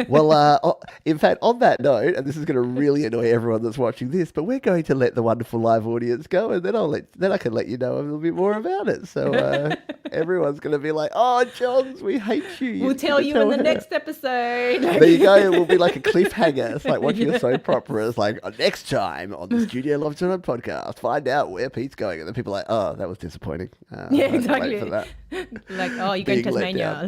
Well, in fact, on that note, and this is going to really annoy everyone that's watching this, but we're going to let the wonderful live audience go, and then I can let you know a little bit more about it. So everyone's going to be like, "Oh, Johns, we hate you." We'll tell you in the next episode. There you go. It will be like a cliffhanger. It's like watching a soap opera. It's like, next time on the Studio Love Tonight podcast, find out where Pete's going, and then people are like, "Oh, that was disappointing." Exactly. Wait for that. Like, oh, you're going to Tasmania.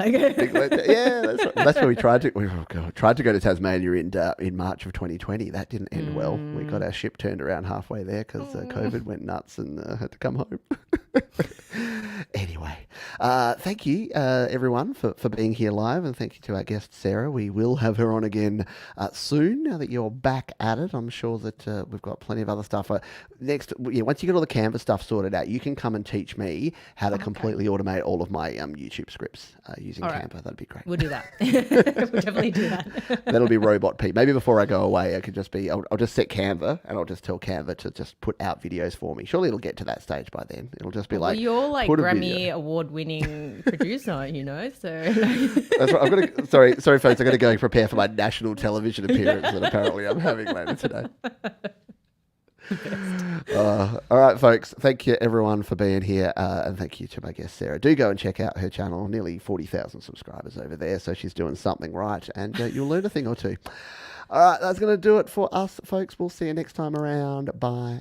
That's where we tried to. Tried to go to Tasmania in March of 2020. That didn't end well. We got our ship turned around halfway there because COVID went nuts and had to come home. Anyway, thank you everyone for being here live, and thank you to our guest Sara. We will have her on again soon now that you're back at it. I'm sure that we've got plenty of other stuff. Once you get all the Canva stuff sorted out, you can come and teach me how to completely automate all of my YouTube scripts using Canva. That'd be great. We'll do that. We'll definitely do that. That'll be Robot Pete. Maybe before I go away, I could just be, I'll just set Canva and I'll just tell Canva to just put out videos for me. Surely it'll get to that stage by then. It'll just be Well, like, you're like put a Grammy video. award-winning producer, you know. So That's right. I'm gonna. Sorry, folks. I'm gonna go prepare for my national television appearance that apparently I'm having later today. All right, folks. Thank you, everyone, for being here, and thank you to my guest Sarah. Do go and check out her channel. Nearly 40,000 subscribers over there, so she's doing something right, and you'll learn a thing or two. All right, that's going to do it for us, folks. We'll see you next time around. Bye.